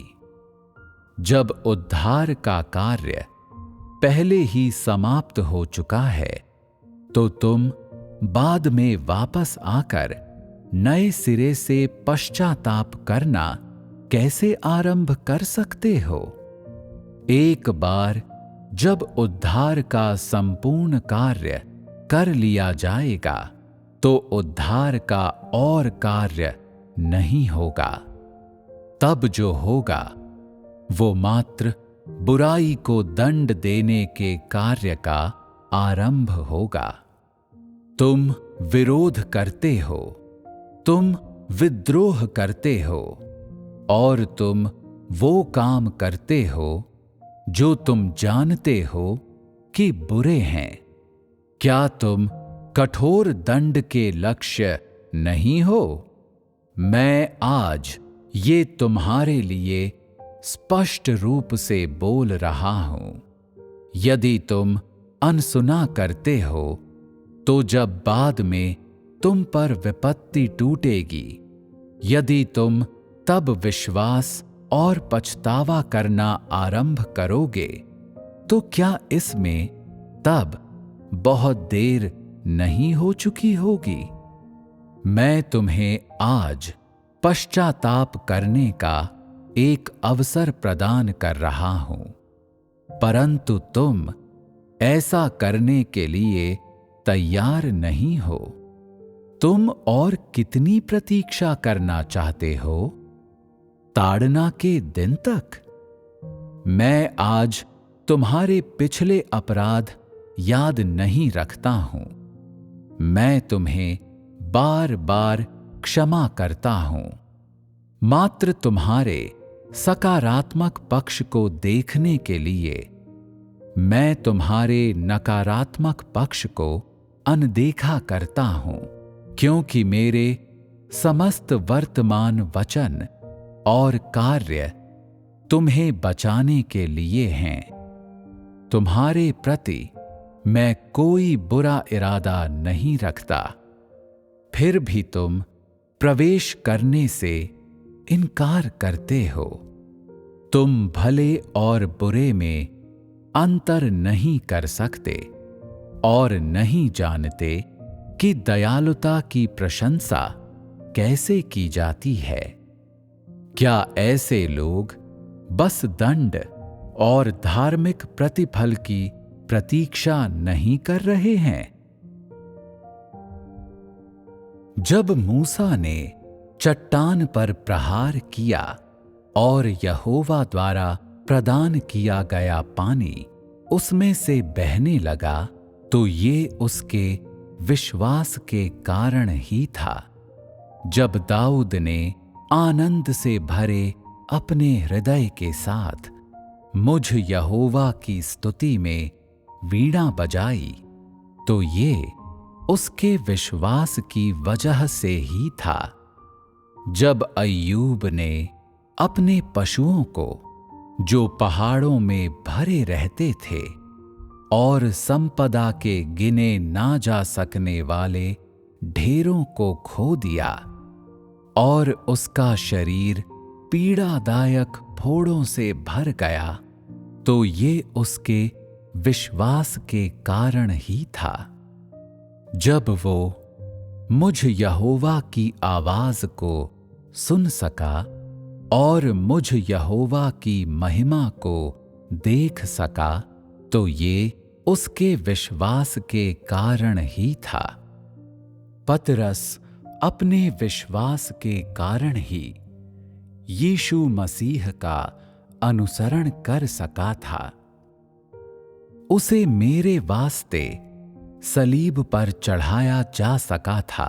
जब उद्धार का कार्य पहले ही समाप्त हो चुका है, तो तुम बाद में वापस आकर नए सिरे से पश्चाताप करना कैसे आरंभ कर सकते हो? एक बार जब उद्धार का संपूर्ण कार्य कर लिया जाएगा, तो उद्धार का और कार्य नहीं होगा। तब जो होगा वो मात्र बुराई को दंड देने के कार्य का आरंभ होगा। तुम विरोध करते हो, तुम विद्रोह करते हो और तुम वो काम करते हो जो तुम जानते हो कि बुरे हैं। क्या तुम कठोर दंड के लक्ष्य नहीं हो? मैं आज ये तुम्हारे लिए स्पष्ट रूप से बोल रहा हूं। यदि तुम अनसुना करते हो, तो जब बाद में तुम पर विपत्ति टूटेगी, यदि तुम तब विश्वास और पछतावा करना आरंभ करोगे, तो क्या इसमें तब बहुत देर नहीं हो चुकी होगी? मैं तुम्हें आज पश्चाताप करने का एक अवसर प्रदान कर रहा हूं, परंतु तुम ऐसा करने के लिए तैयार नहीं हो। तुम और कितनी प्रतीक्षा करना चाहते हो? ताड़ना के दिन तक? मैं आज तुम्हारे पिछले अपराध याद नहीं रखता हूं। मैं तुम्हें बार बार क्षमा करता हूं, मात्र तुम्हारे सकारात्मक पक्ष को देखने के लिए। मैं तुम्हारे नकारात्मक पक्ष को अनदेखा करता हूं, क्योंकि मेरे समस्त वर्तमान वचन और कार्य तुम्हें बचाने के लिए हैं। तुम्हारे प्रति मैं कोई बुरा इरादा नहीं रखता, फिर भी तुम प्रवेश करने से इनकार करते हो। तुम भले और बुरे में अंतर नहीं कर सकते और नहीं जानते कि दयालुता की प्रशंसा कैसे की जाती है। क्या ऐसे लोग बस दंड और धार्मिक प्रतिफल की प्रतीक्षा नहीं कर रहे हैं? जब मूसा ने चट्टान पर प्रहार किया और यहोवा द्वारा प्रदान किया गया पानी उसमें से बहने लगा, तो ये उसके विश्वास के कारण ही था। जब दाऊद ने आनंद से भरे अपने हृदय के साथ मुझ यहोवा की स्तुति में वीणा बजाई, तो ये उसके विश्वास की वजह से ही था। जब अय्यूब ने अपने पशुओं को, जो पहाड़ों में भरे रहते थे और संपदा के गिने ना जा सकने वाले ढेरों को खो दिया और उसका शरीर पीड़ादायक फोड़ों से भर गया, तो ये उसके विश्वास के कारण ही था। जब वो मुझ यहोवा की आवाज को सुन सका और मुझ यहोवा की महिमा को देख सका, तो ये उसके विश्वास के कारण ही था। पतरस अपने विश्वास के कारण ही यीशु मसीह का अनुसरण कर सका था। उसे मेरे वास्ते सलीब पर चढ़ाया जा सका था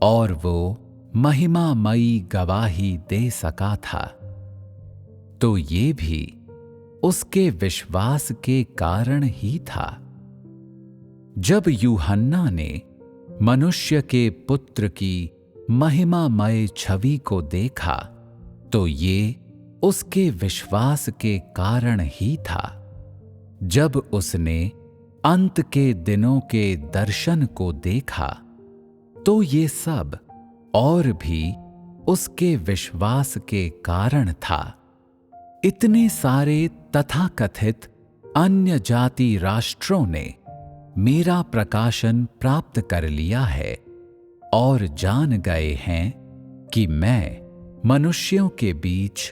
और वो महिमामयी गवाही दे सका था, तो ये भी उसके विश्वास के कारण ही था। जब यूहन्ना ने मनुष्य के पुत्र की महिमामय छवि को देखा, तो ये उसके विश्वास के कारण ही था। जब उसने अंत के दिनों के दर्शन को देखा, तो ये सब और भी उसके विश्वास के कारण था। इतने सारे तथाकथित अन्य जाति राष्ट्रों ने मेरा प्रकाशन प्राप्त कर लिया है और जान गए हैं कि मैं मनुष्यों के बीच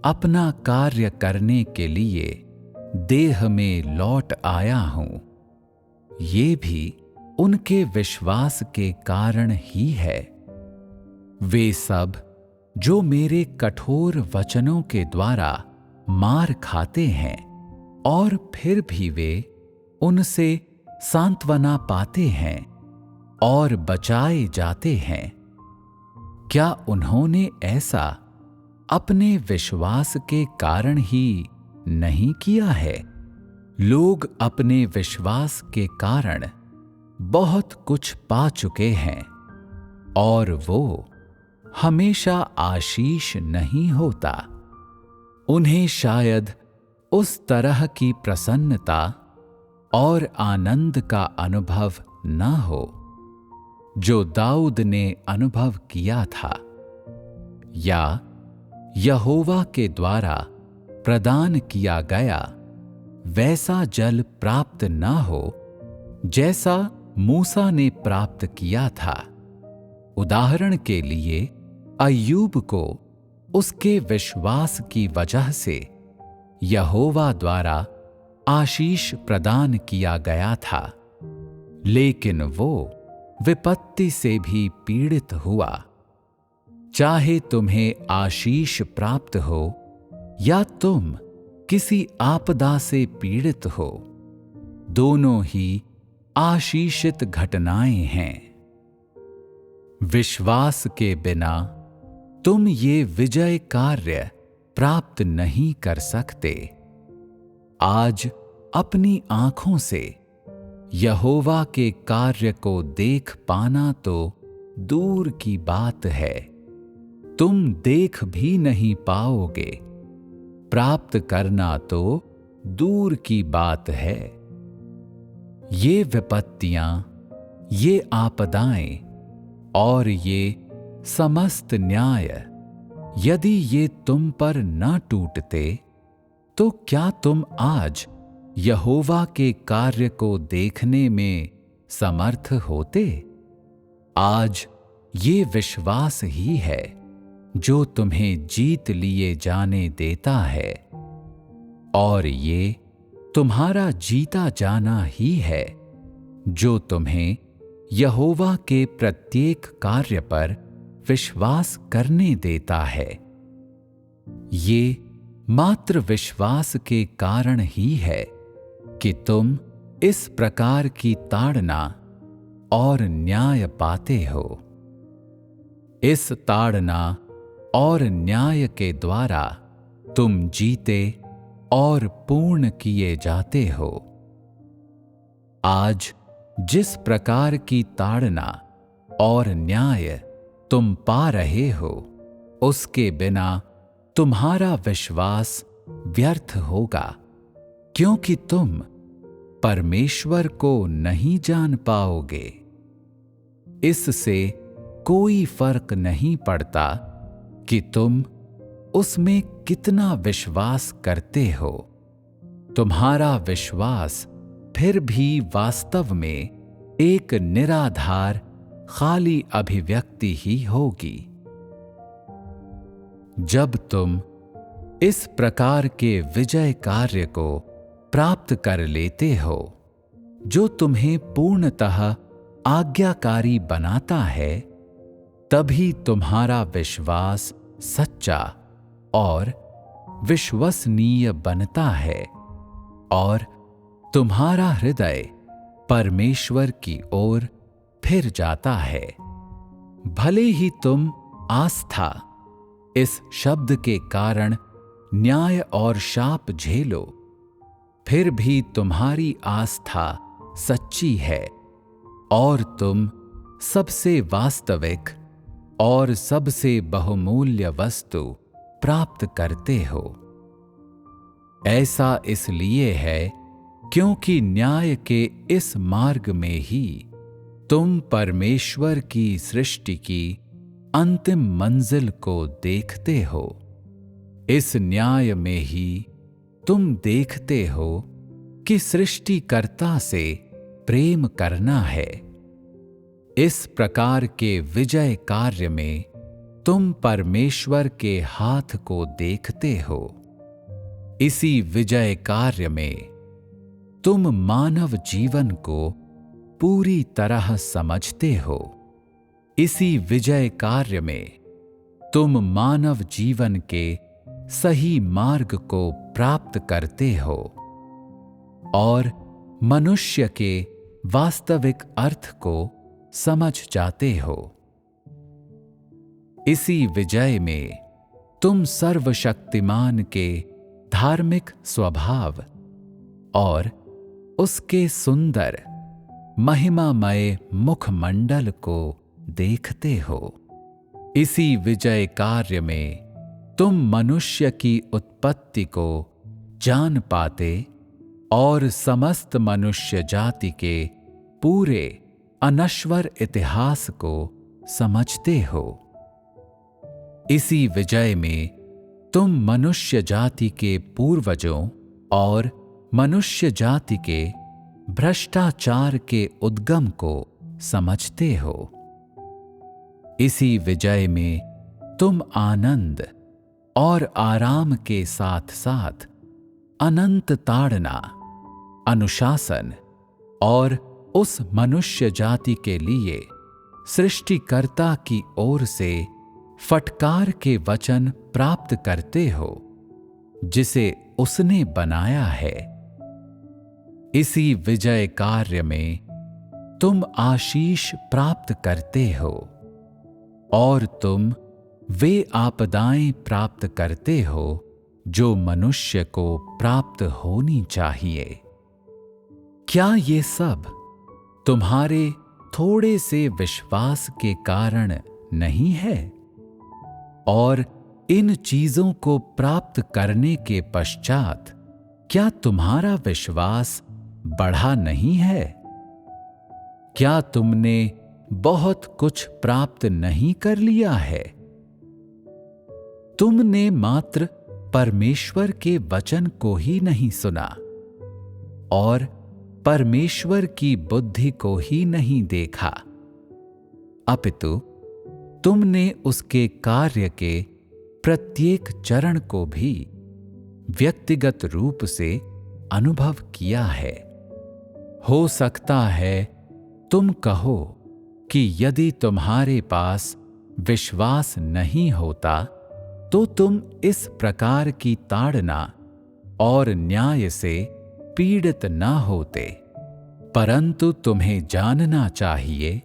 अपना कार्य करने के लिए देह में लौट आया हूं। ये भी उनके विश्वास के कारण ही है। वे सब जो मेरे कठोर वचनों के द्वारा मार खाते हैं और फिर भी वे उनसे सांत्वना पाते हैं और बचाए जाते हैं, क्या उन्होंने ऐसा अपने विश्वास के कारण ही नहीं किया है? लोग अपने विश्वास के कारण बहुत कुछ पा चुके हैं और वो हमेशा आशीष नहीं होता। उन्हें शायद उस तरह की प्रसन्नता और आनंद का अनुभव न हो जो दाऊद ने अनुभव किया था, या यहोवा के द्वारा प्रदान किया गया वैसा जल प्राप्त न हो जैसा मूसा ने प्राप्त किया था। उदाहरण के लिए अय्यूब को उसके विश्वास की वजह से यहोवा द्वारा आशीष प्रदान किया गया था, लेकिन वो विपत्ति से भी पीड़ित हुआ। चाहे तुम्हें आशीष प्राप्त हो या तुम किसी आपदा से पीड़ित हो, दोनों ही आशीषित घटनाएं हैं। विश्वास के बिना तुम ये विजय कार्य प्राप्त नहीं कर सकते। आज अपनी आंखों से यहोवा के कार्य को देख पाना तो दूर की बात है, तुम देख भी नहीं पाओगे। प्राप्त करना तो दूर की बात है। ये विपत्तियां, ये आपदाएं और ये समस्त न्याय यदि ये तुम पर न टूटते तो क्या तुम आज यहोवा के कार्य को देखने में समर्थ होते? आज ये विश्वास ही है जो तुम्हें जीत लिए जाने देता है, और ये तुम्हारा जीता जाना ही है जो तुम्हें यहोवा के प्रत्येक कार्य पर विश्वास करने देता है। ये मात्र विश्वास के कारण ही है कि तुम इस प्रकार की ताड़ना और न्याय पाते हो। इस ताड़ना और न्याय के द्वारा तुम जीते और पूर्ण किए जाते हो। आज जिस प्रकार की ताड़ना और न्याय तुम पा रहे हो, उसके बिना तुम्हारा विश्वास व्यर्थ होगा, क्योंकि तुम परमेश्वर को नहीं जान पाओगे। इससे कोई फर्क नहीं पड़ता कि तुम उसमें कितना विश्वास करते हो, तुम्हारा विश्वास फिर भी वास्तव में एक निराधार खाली अभिव्यक्ति ही होगी। जब तुम इस प्रकार के विजय कार्य को प्राप्त कर लेते हो जो तुम्हें पूर्णतः आज्ञाकारी बनाता है, तभी तुम्हारा विश्वास सच्चा और विश्वसनीय बनता है और तुम्हारा हृदय परमेश्वर की ओर फिर जाता है। भले ही तुम आस्था इस शब्द के कारण न्याय और शाप झेलो, फिर भी तुम्हारी आस्था सच्ची है और तुम सबसे वास्तविक और सबसे बहुमूल्य वस्तु प्राप्त करते हो। ऐसा इसलिए है क्योंकि न्याय के इस मार्ग में ही तुम परमेश्वर की सृष्टि की अंतिम मंजिल को देखते हो। इस न्याय में ही तुम देखते हो कि सृष्टिकर्ता से प्रेम करना है। इस प्रकार के विजय कार्य में तुम परमेश्वर के हाथ को देखते हो। इसी विजय कार्य में तुम मानव जीवन को पूरी तरह समझते हो। इसी विजय कार्य में तुम मानव जीवन के सही मार्ग को प्राप्त करते हो और मनुष्य के वास्तविक अर्थ को समझ जाते हो। इसी विजय में तुम सर्वशक्तिमान के धार्मिक स्वभाव और उसके सुंदर महिमामय मुखमंडल को देखते हो। इसी विजय कार्य में तुम मनुष्य की उत्पत्ति को जान पाते और समस्त मनुष्य जाति के पूरे अनश्वर इतिहास को समझते हो। इसी विजय में तुम मनुष्य जाति के पूर्वजों और मनुष्य जाति के भ्रष्टाचार के उद्गम को समझते हो। इसी विजय में तुम आनंद और आराम के साथ साथ अनंत ताड़ना, अनुशासन और उस मनुष्य जाति के लिए सृष्टिकर्ता की ओर से फटकार के वचन प्राप्त करते हो जिसे उसने बनाया है। इसी विजय कार्य में तुम आशीष प्राप्त करते हो और तुम वे आपदाएं प्राप्त करते हो जो मनुष्य को प्राप्त होनी चाहिए। क्या ये सब तुम्हारे थोड़े से विश्वास के कारण नहीं है? और इन चीजों को प्राप्त करने के पश्चात क्या तुम्हारा विश्वास बढ़ा नहीं है? क्या तुमने बहुत कुछ प्राप्त नहीं कर लिया है? तुमने मात्र परमेश्वर के वचन को ही नहीं सुना और परमेश्वर की बुद्धि को ही नहीं देखा, अपितु तुमने उसके कार्य के प्रत्येक चरण को भी व्यक्तिगत रूप से अनुभव किया है। हो सकता है तुम कहो कि यदि तुम्हारे पास विश्वास नहीं होता तो तुम इस प्रकार की ताड़ना और न्याय से पीड़ित न होते, परंतु तुम्हें जानना चाहिए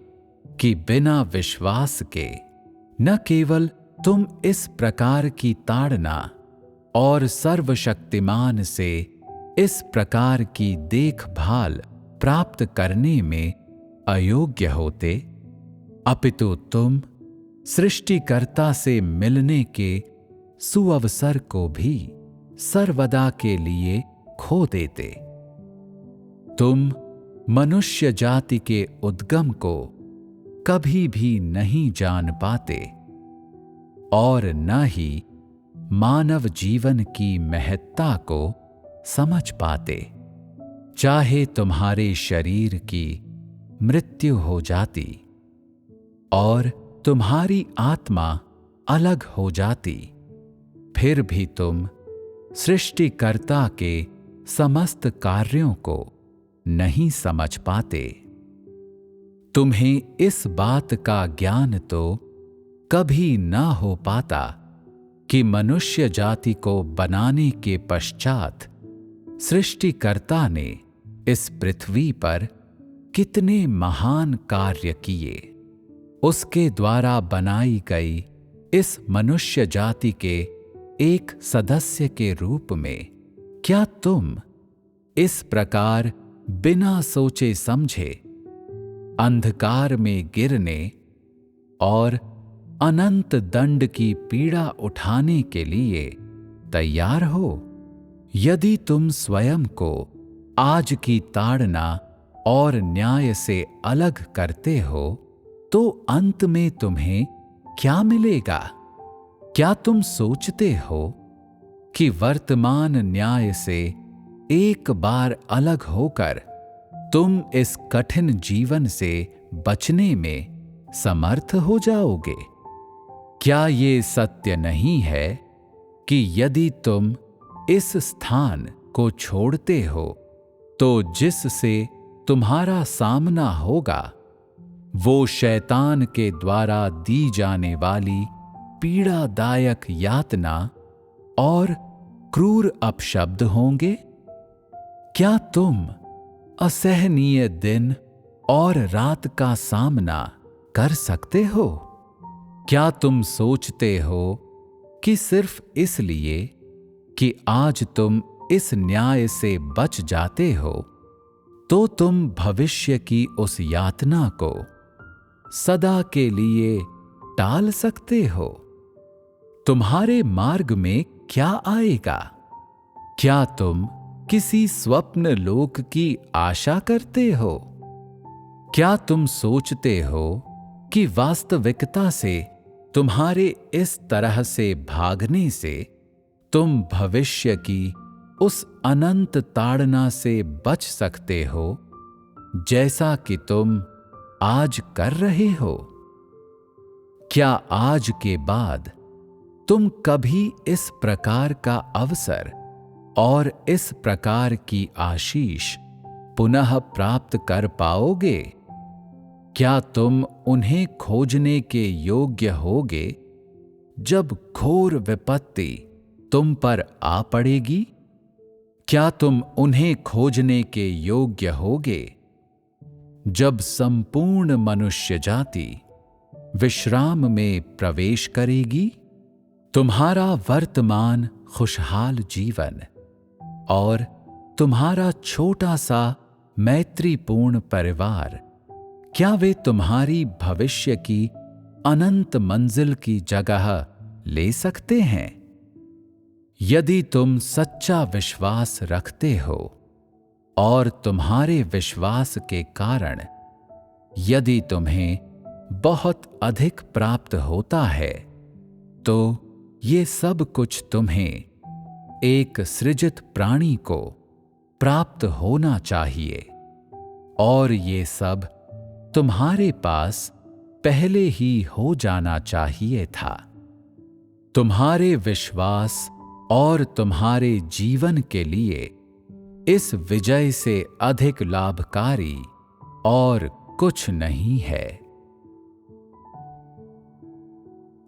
कि बिना विश्वास के न केवल तुम इस प्रकार की ताड़ना और सर्वशक्तिमान से इस प्रकार की देखभाल प्राप्त करने में अयोग्य होते, अपितु तुम सृष्टिकर्ता से मिलने के सुअवसर को भी सर्वदा के लिए खो देते। तुम मनुष्य जाति के उद्गम को कभी भी नहीं जान पाते और न ही मानव जीवन की महत्ता को समझ पाते। चाहे तुम्हारे शरीर की मृत्यु हो जाती और तुम्हारी आत्मा अलग हो जाती, फिर भी तुम सृष्टिकर्ता के समस्त कार्यों को नहीं समझ पाते। तुम्हें इस बात का ज्ञान तो कभी न हो पाता कि मनुष्य जाति को बनाने के पश्चात सृष्टिकर्ता ने इस पृथ्वी पर कितने महान कार्य किए। उसके द्वारा बनाई गई इस मनुष्य जाति के एक सदस्य के रूप में क्या तुम इस प्रकार बिना सोचे समझे अंधकार में गिरने और अनंत दंड की पीड़ा उठाने के लिए तैयार हो? यदि तुम स्वयं को आज की ताड़ना और न्याय से अलग करते हो तो अंत में तुम्हें क्या मिलेगा? क्या तुम सोचते हो कि वर्तमान न्याय से एक बार अलग होकर तुम इस कठिन जीवन से बचने में समर्थ हो जाओगे? क्या ये सत्य नहीं है कि यदि तुम इस स्थान को छोड़ते हो तो जिससे तुम्हारा सामना होगा वो शैतान के द्वारा दी जाने वाली पीड़ादायक यातना और क्रूर अपशब्द होंगे? क्या तुम असहनीय दिन और रात का सामना कर सकते हो? क्या तुम सोचते हो कि सिर्फ इसलिए कि आज तुम इस न्याय से बच जाते हो तो तुम भविष्य की उस यातना को सदा के लिए टाल सकते हो? तुम्हारे मार्ग में क्या आएगा? क्या तुम किसी स्वप्न लोक की आशा करते हो? क्या तुम सोचते हो कि वास्तविकता से तुम्हारे इस तरह से भागने से तुम भविष्य की उस अनंत ताड़ना से बच सकते हो जैसा कि तुम आज कर रहे हो? क्या आज के बाद तुम कभी इस प्रकार का अवसर और इस प्रकार की आशीष पुनः प्राप्त कर पाओगे? क्या तुम उन्हें खोजने के योग्य होगे जब घोर विपत्ति तुम पर आ पड़ेगी? क्या तुम उन्हें खोजने के योग्य होगे जब संपूर्ण मनुष्य जाति विश्राम में प्रवेश करेगी? तुम्हारा वर्तमान खुशहाल जीवन और तुम्हारा छोटा सा मैत्रीपूर्ण परिवार, क्या वे तुम्हारी भविष्य की अनंत मंजिल की जगह ले सकते हैं? यदि तुम सच्चा विश्वास रखते हो और तुम्हारे विश्वास के कारण यदि तुम्हें बहुत अधिक प्राप्त होता है तो ये सब कुछ तुम्हें एक सृजित प्राणी को प्राप्त होना चाहिए, और ये सब तुम्हारे पास पहले ही हो जाना चाहिए था। तुम्हारे विश्वास और तुम्हारे जीवन के लिए इस विजय से अधिक लाभकारी और कुछ नहीं है।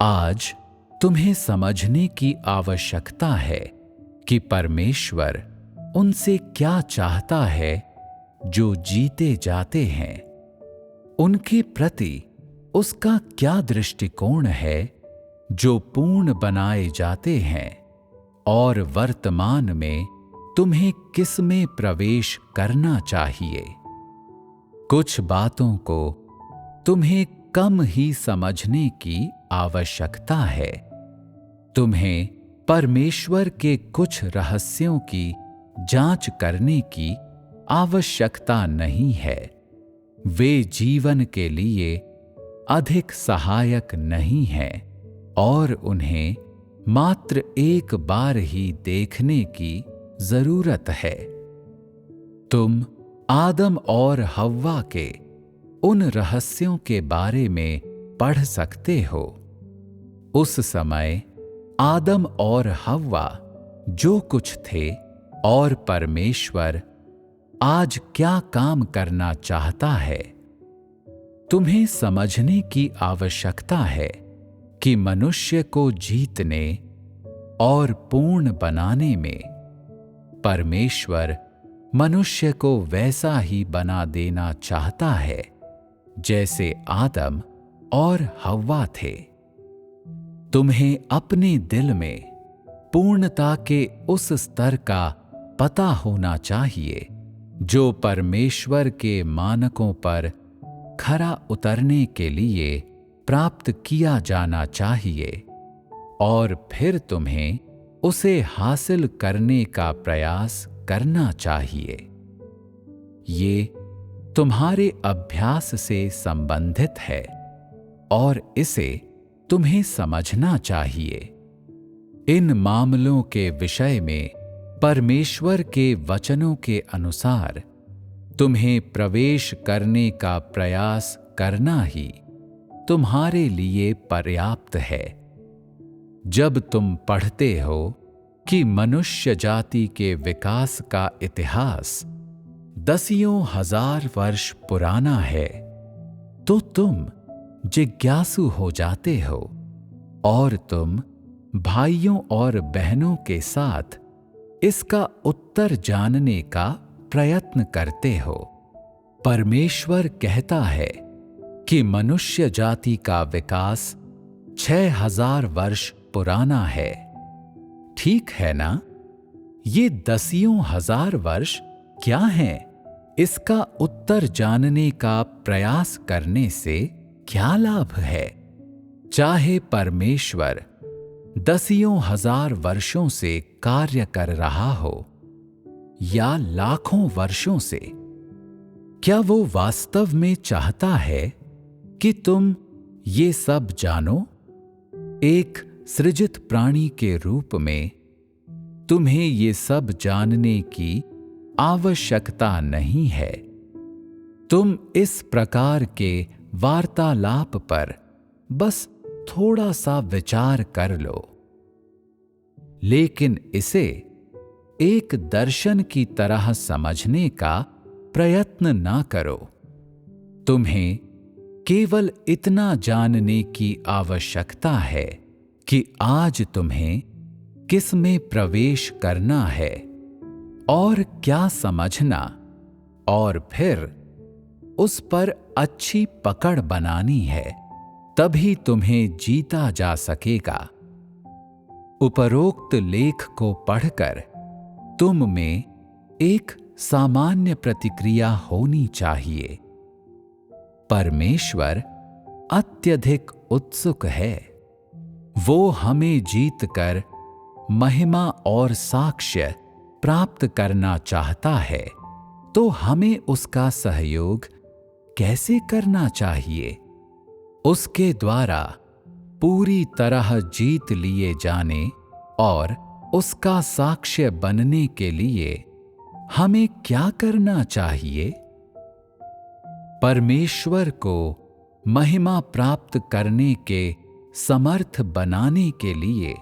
आज तुम्हें समझने की आवश्यकता है कि परमेश्वर उनसे क्या चाहता है जो जीते जाते हैं। उनके प्रति उसका क्या दृष्टिकोण है जो पूर्ण बनाए जाते हैं, और वर्तमान में तुम्हें किस में प्रवेश करना चाहिए। कुछ बातों को तुम्हें कम ही समझने की आवश्यकता है। तुम्हें परमेश्वर के कुछ रहस्यों की जांच करने की आवश्यकता नहीं है। वे जीवन के लिए अधिक सहायक नहीं हैं और उन्हें मात्र एक बार ही देखने की जरूरत है। तुम आदम और हव्वा के उन रहस्यों के बारे में पढ़ सकते हो। उस समय आदम और हव्वा जो कुछ थे और परमेश्वर आज क्या काम करना चाहता है। तुम्हें समझने की आवश्यकता है कि मनुष्य को जीतने और पूर्ण बनाने में परमेश्वर मनुष्य को वैसा ही बना देना चाहता है जैसे आदम और हव्वा थे। तुम्हें अपने दिल में पूर्णता के उस स्तर का पता होना चाहिए जो परमेश्वर के मानकों पर खरा उतरने के लिए प्राप्त किया जाना चाहिए, और फिर तुम्हें उसे हासिल करने का प्रयास करना चाहिए। ये तुम्हारे अभ्यास से संबंधित है और इसे तुम्हें समझना चाहिए। इन मामलों के विषय में परमेश्वर के वचनों के अनुसार तुम्हें प्रवेश करने का प्रयास करना ही तुम्हारे लिए पर्याप्त है। जब तुम पढ़ते हो कि मनुष्य जाति के विकास का इतिहास दसियों हजार वर्ष पुराना है, तो तुम जिज्ञासु हो जाते हो और तुम भाइयों और बहनों के साथ इसका उत्तर जानने का प्रयत्न करते हो। परमेश्वर कहता है कि मनुष्य जाति का विकास 6000 वर्ष पुराना है। ठीक है ना? ये दसियों हजार वर्ष क्या हैं? इसका उत्तर जानने का प्रयास करने से क्या लाभ है? चाहे परमेश्वर दसियों हजार वर्षों से कार्य कर रहा हो या लाखों वर्षों से, क्या वो वास्तव में चाहता है कि तुम ये सब जानो? एक सृजित प्राणी के रूप में तुम्हें ये सब जानने की आवश्यकता नहीं है। तुम इस प्रकार के वार्तालाप पर बस थोड़ा सा विचार कर लो, लेकिन इसे एक दर्शन की तरह समझने का प्रयत्न ना करो। तुम्हें केवल इतना जानने की आवश्यकता है कि आज तुम्हें किस में प्रवेश करना है और क्या समझना, और फिर उस पर अच्छी पकड़ बनानी है। तभी तुम्हें जीता जा सकेगा। उपरोक्त लेख को पढ़कर तुम में एक सामान्य प्रतिक्रिया होनी चाहिए। परमेश्वर अत्यधिक उत्सुक है। वो हमें जीतकर महिमा और साक्ष्य प्राप्त करना चाहता है, तो हमें उसका सहयोग कैसे करना चाहिए, उसके द्वारा पूरी तरह जीत लिए जाने और उसका साक्ष्य बनने के लिए हमें क्या करना चाहिए? परमेश्वर को महिमा प्राप्त करने के समर्थ बनाने के लिए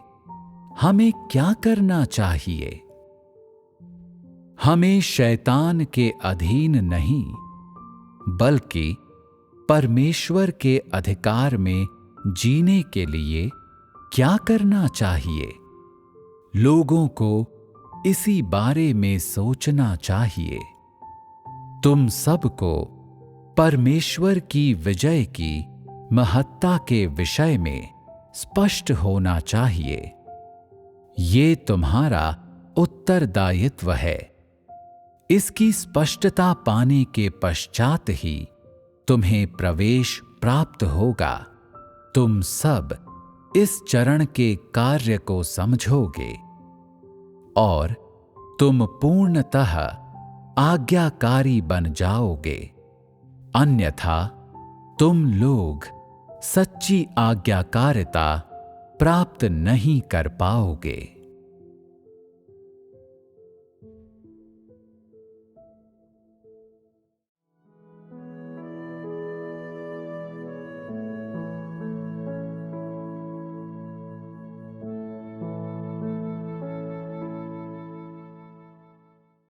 हमें क्या करना चाहिए? हमें शैतान के अधीन नहीं, बल्कि परमेश्वर के अधिकार में जीने के लिए क्या करना चाहिए? लोगों को इसी बारे में सोचना चाहिए। तुम सबको परमेश्वर की विजय की महत्ता के विषय में स्पष्ट होना चाहिए। ये तुम्हारा उत्तरदायित्व है। इसकी स्पष्टता पाने के पश्चात ही तुम्हें प्रवेश प्राप्त होगा। तुम सब इस चरण के कार्य को समझोगे और तुम पूर्णतः आज्ञाकारी बन जाओगे। अन्यथा तुम लोग सच्ची आज्ञाकारिता प्राप्त नहीं कर पाओगे।